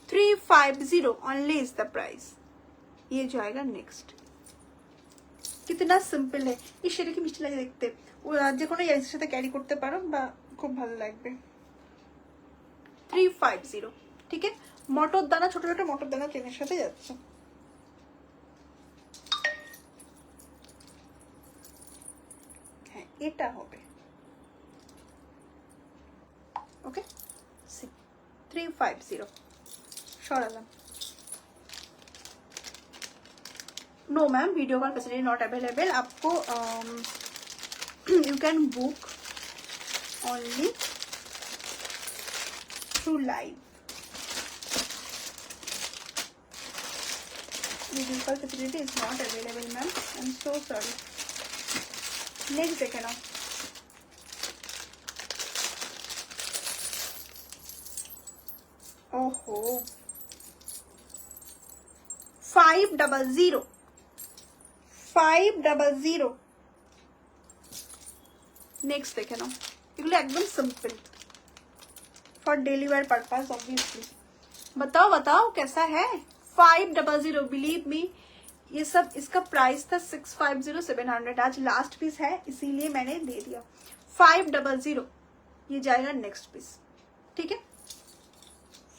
350 only is the price। ये जाएगा नेक्स्ट। कितना सिंपल है, इस शेड की मिष्टी লাগে দেখতে, ও যে কোনো ইয়ারিংসের সাথে ক্যারি করতে পারো বা খুব ভালো লাগবে। 350, ঠিক আছে। মটর দানা, ছোট ছোট মটর দানা চেনের সাথে যাচ্ছে। হ্যাঁ এটা হবে, ওকে। 350 সরালাম। No ma'am, video call facility not available. आपको you can book only through live. Video call facility is not available ma'am, I am so sorry. Next देखे ना, ओहो 500, 500। नेक्स्ट देखे ना, এগুলো একদম simple for daily wear purpose obviously. बताओ बताओ कैसा है? 500, बिलीव मी। ये सब इसका प्राइस था 650, 700। आज लास्ट पीस है इसीलिए मैंने दे दिया। 500 ये जाएगा नेक्स्ट पीस, ठीक है।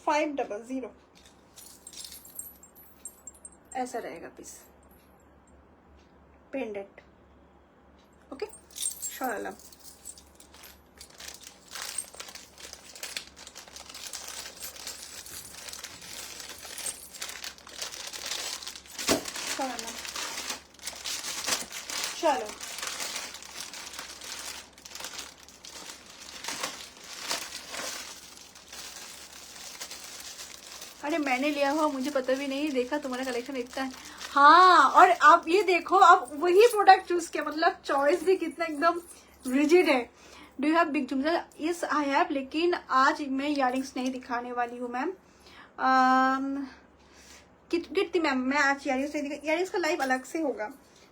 500 ऐसा रहेगा पीस, पेंडेंट, ओके। সরালাম। সরালাম, চলো। अरे मैंने लिया हुआ मुझे पता भी नहीं, देखा तुम्हारा कलेक्शन इतना है। हाँ, और आप ये देखो, आप वही प्रोडक्ट चूज किया, मतलब चॉइस भी कितना एकदम रिजिड है। डू यू हैव बिग झुमका? यस आई हैव, लेकिन आज मैं इयरिंग्स नहीं दिखाने वाली हूँ मैम। कीर्ति मैम, मैं आज इयरिंग्स नहीं दिखा, इयरिंग्स का लाइव अलग से होगा,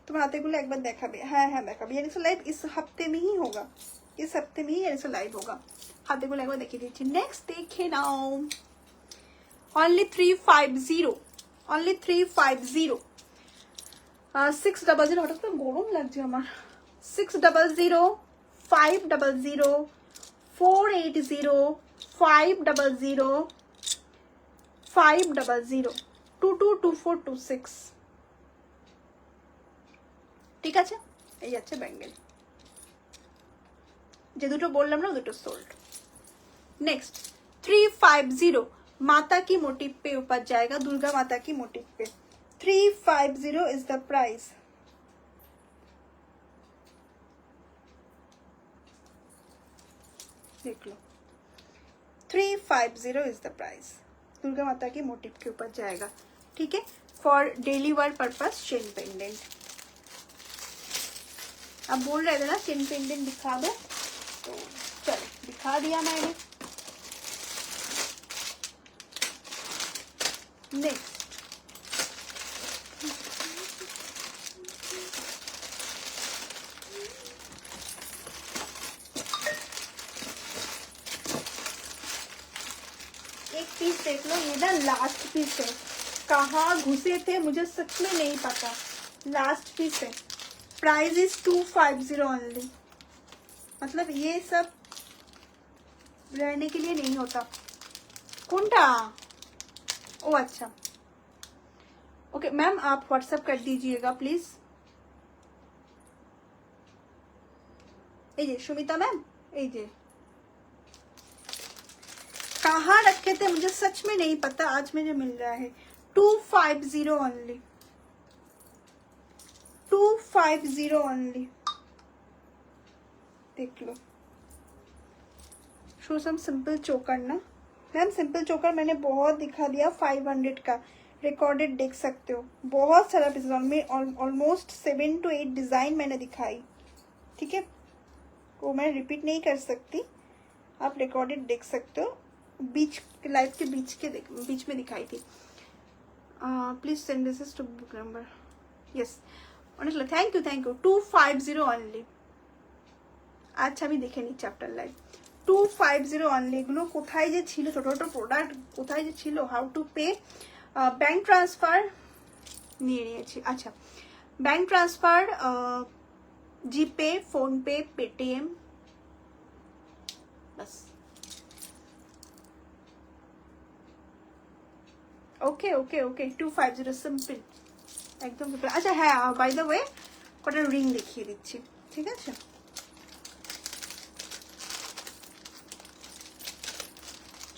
तुम आते बोले एक बार देखा भी है देखा भी। इयरिंग्स का लाइव इस हफ्ते में ही होगा, इस हफ्ते में ही इयरिंग्स का लाइव होगा, हाथे बोले एक बार देखी दीजिए। नेक्स्ट देखे नाउ, ओनली 350, ओनली 350, 600 হঠাৎ করে গরম লাগছে আমার। 600, 500, 480, 500, 500, 222426। ঠিক আছে, এই যাচ্ছে ব্যাঙ্গেল, যে দুটো বললাম না দুটো সোল্ড। नेक्स्ट 350 माता की मोटिव पे ऊपर जाएगा, दुर्गा माता की मोटिव पे। 350 इज द प्राइस। देख लो, 350 इज द प्राइस, दुर्गा माता की मोटिव के ऊपर जाएगा। ठीक है, for daily wear purpose chain pendant. अब बोल रहे थे ना चेन पेंडेंट दिखा दो, तो चलो दिखा दिया मैंने। नेक्स्ट एक पीस देख लो, ये ना लास्ट पीस है, कहाँ घुसे थे मुझे सच में नहीं पता, लास्ट पीस है। प्राइस इज 250 ओनली, मतलब ये सब रहने के लिए नहीं होता। कुंडा, ओ अच्छा, ओके मैम आप व्हाट्सएप कर दीजिएगा प्लीज। ये सुमिता मैम, ये कहाँ रखे थे मुझे सच में नहीं पता, आज मुझे मिल रहा है। 250 ओनली, 250 ओनली, देख लो। शो सम सिंपल चोकर ना मैम, सिंपल चोकर मैंने बहुत दिखा दिया, 500 का रिकॉर्डेड देख सकते हो, बहुत सारा पीस में, ऑलमोस्ट 7 to 8 डिजाइन मैंने दिखाई। ठीक है, वो मैं रिपीट नहीं कर सकती, आप रिकॉर्डेड देख सकते हो, बीच लाइफ के बीच में दिखाई थी। Please send this to book number. Yes honestly, thank you. 250 only. আচ্ছা আমি দেখে নিচ্ছি আপনার লাইভ। 250 অনলি। এগুলো কোথায় যে ছিল, ছোট ছোট প্রোডাক্ট কোথায় যে ছিল। How to pay, bank transfer নিয়ে নিয়েছি। আচ্ছা, ব্যাংক ট্রান্সফার, জিপে, ফোনপে, পেটিএম, বাস। ওকে ওকে ওকে 250 সিম্পল, একদম সিম্পল। আচ্ছা হ্যাঁ, বাই দ্য ওয়ে কটা রিং দেখিয়ে দিচ্ছি, ঠিক আছে।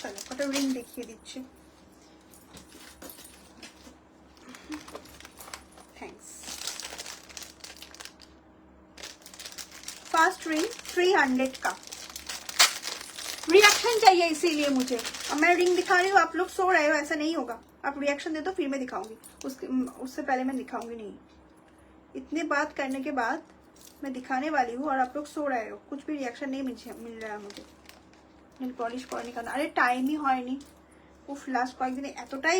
চলো কটা রিং দেখিয়ে দিচ্ছি। थैंक्स। फर्स्ट रिंग 300 का रिएक्शन चाहिए, इसीलिए मुझे। अब मैं रिंग दिखा रही हूँ, आप लोग सो रहे हो, ऐसा नहीं होगा। आप रिएक्शन दे दो फिर मैं दिखाऊंगी, उससे पहले मैं दिखाऊंगी नहीं। इतने बात करने के बाद मैं दिखाने वाली हूँ और आप लोग सो रहे हो, कुछ भी रिएक्शन नहीं मिल रहा है मुझे। नेल पॉलिश करने का अरे टाइम ही হয়নি। উফ, লাস্ট কয়েকদিন এতটাই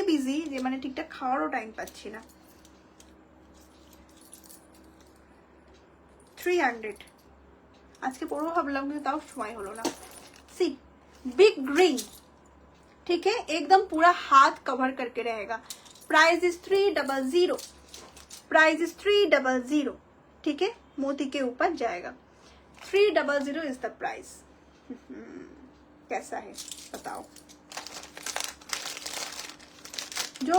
বিজি যে মানে ঠিকঠাক খাওয়ারও টাইম পাচ্ছি না। 300 আজকে পড়বো ভাবলাম, কিন্তু তাও সময় হলো না। सी बिग रिंग, ठीक है, एकदम पूरा हाथ कवर करके रहेगा। प्राइस इज 300, प्राइस इज 300, ठीक है, मोती के ऊपर जाएगा। 300 इज द प्राइस। कैसा है बताओ। जो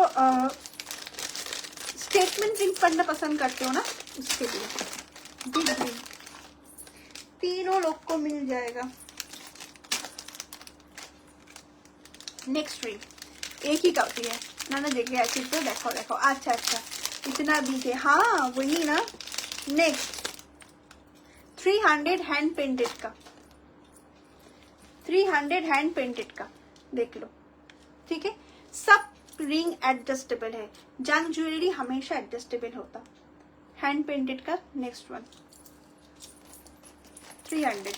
स्टेटमेंट रिंग पढ़ना पसंद करते हो ना, उसके लिए बिग रिंग तीनों लोग को मिल जाएगा। नेक्स्ट रिंग एक ही काफी है ना जगह ऐसी, तो देखो देखो, अच्छा अच्छा इतना बिग है, हाँ वही ना। नेक्स्ट 300 हैंड पेंटेड का, 300 हैंड पेंटेड का, देख लो, ठीक है। सब रिंग एडजस्टेबल है, जंग ज्वेलरी हमेशा एडजस्टेबल होता। हैंड पेंटेड का नेक्स्ट वन 300।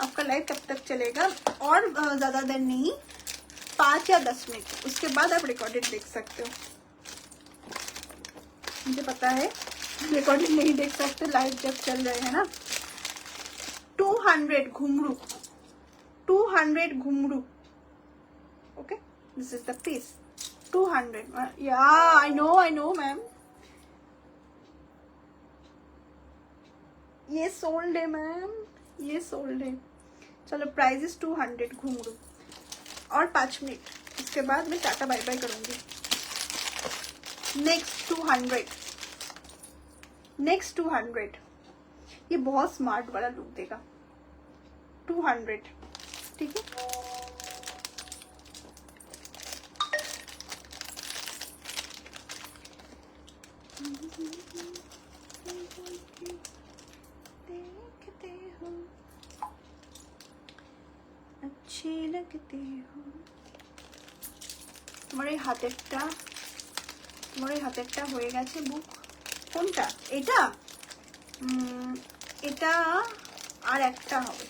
आपका लाइव कब तक चलेगा? और ज्यादा देर नहीं, 5 या 10 मिनट, उसके बाद आप रिकॉर्डेड देख सकते हो। मुझे पता है रिकॉर्डेड नहीं देख सकते लाइव जब चल रहे हैं ना। 200 घुंघरू, 200 घुंघरू। Okay, this is the piece 200। Yeah I know ma'am, ये सोल्ड है मैम, ये सोल्ड है। चलो प्राइस इज 200 घुंघरू। और 5 मिनट, इसके बाद मैं टाटा बाय बाय करूंगी। Next 200, next 200। ये बहुत स्मार्ट वाला लुक देगा। 200, ठीक है। देखते हो अच्छे लगते हो। তোমার হাতেরটা হয়ে গেছে বুক। কোনটা? এটা এটা আর একটা হবে।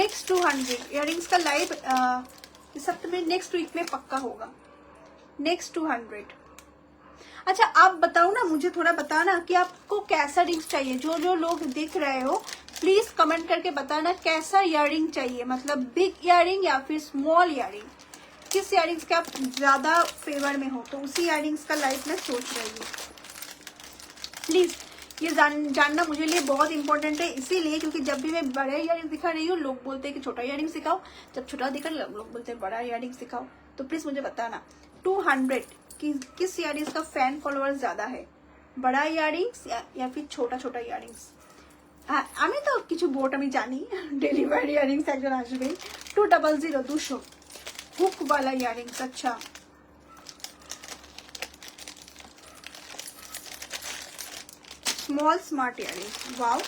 नेक्स्ट 200 इयररिंग्स का लाइव इस हफ्ते में, नेक्स्ट वीक में पक्का होगा। नेक्स्ट 200। अच्छा आप बताओ ना, मुझे थोड़ा बताना कि आपको कैसा रिंग्स चाहिए। जो जो लोग देख रहे हो प्लीज कमेंट करके बताना कैसा इयररिंग चाहिए, मतलब बिग इयररिंग या फिर स्मॉल इयररिंग, किस इयररिंग्स के आप ज्यादा फेवर में हो, तो उसी इयररिंग्स का लाइव में सोच रही हूँ। प्लीज ये जानना मुझे लिए बहुत इंपॉर्टेंट है, इसीलिए क्योंकि जब भी मैं बड़े इयररिंग्स दिखा रही हूँ लोग बोलते हैं कि छोटा इयररिंग्स दिखाओ, जब छोटा दिखा लोग बोलते हैं बड़ा इयररिंग्स दिखाओ। तो प्लीज मुझे बताना 200 कि किस इयररिंग्स का फैन फॉलोअर ज्यादा है, बड़ा इयररिंग्स या फिर छोटा छोटा इयररिंग्स। আমি তো কিছু বোট আমি জানি, ডেলিভারি ইয়ারিংস একজন আসবে। 200 200 হুক वाला ইয়ারিংস। अच्छा small smart earrings, wow.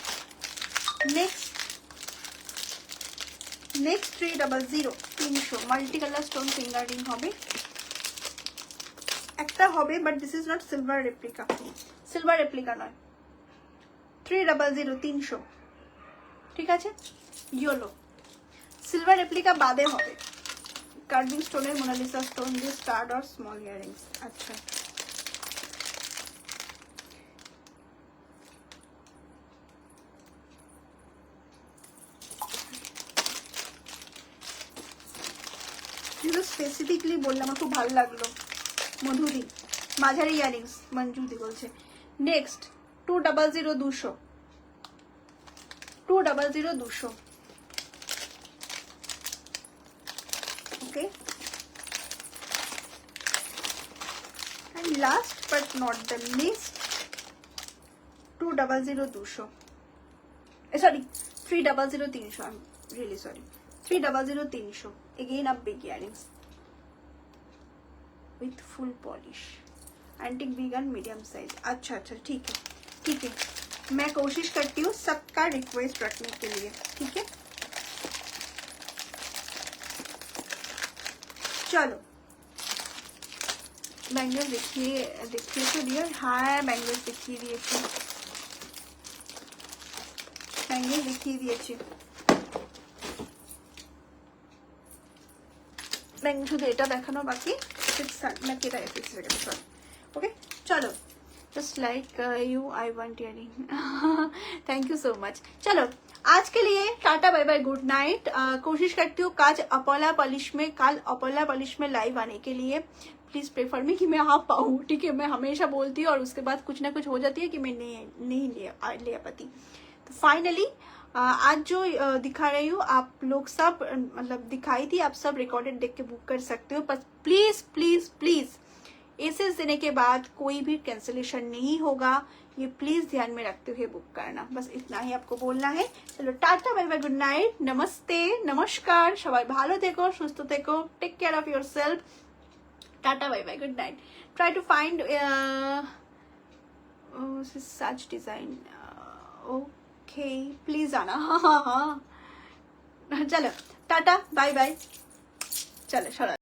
Next 300 300 multi colour stone finger ring হবে, একটা হবে, but this is not silver replica, silver replica নয়। 300 300, ঠিক আছে। ইয়েলো সিলভার রেপ্লিকা বাদে হবে, কার্ভিং স্টোনের মোনালিসা স্টোন দিয়ে স্টার্ড और স্মল ইয়ারিংস। আচ্ছা স্পেসিফিকলি বললাম, আমার খুব ভালো লাগলো। মধুরি মাঝারি ইয়ারিংস, মঞ্জুদি বলছে। Next 200 200 200 200। Okay, and last but not the least 200 200, sorry 300 300, I am really sorry, 300 300। Again a big earrings with full polish, antique vegan medium size. अच्छा अच्छा ठीक है ठीक है, मैं कोशिश करती हूँ सबका रिक्वेस्ट रखने के लिए, ठीक है। चलो बैंगल्स देखिए देखिए तो डियर। हाँ बैंगल्स देखिए दिए, बैंगल्स देखिए दिए। बैंगल শুধু এটা দেখানো বাকি, নাকি এটা ফিক্স হয়ে গেছে। ওকে চলো, just like you I want earring. Thank you so much. चलो आज के लिए tata bye bye, good night. कोशिश करती हूँ कल अपोला पॉलिश में लाइव आने के लिए। प्लीज प्रेफर मी कि मैं आ पाऊँ, ठीक है। मैं हमेशा बोलती हूँ और उसके बाद कुछ ना कुछ हो जाती है कि मैं नहीं ले पाती। तो फाइनली आज जो दिखा रही हूँ आप लोग सब, मतलब दिखाई थी, आप सब रिकॉर्डेड देख के बुक कर सकते हो। बस प्लीज प्लीज प्लीज एसेस देने के बाद कोई भी कैंसिलेशन नहीं होगा, ये प्लीज ध्यान में रखते हुए बुक करना। बस इतना ही आपको बोलना है। चलो tata bye bye, good night, namaste namaskar, সবাই ভালো থেকো সুস্থ থেকো, take care of yourself. Tata bye bye, good night. Try to find such design, okay please आना। हाँ हाँ हाँ चलो टाटा बाय बाय, चलो सरा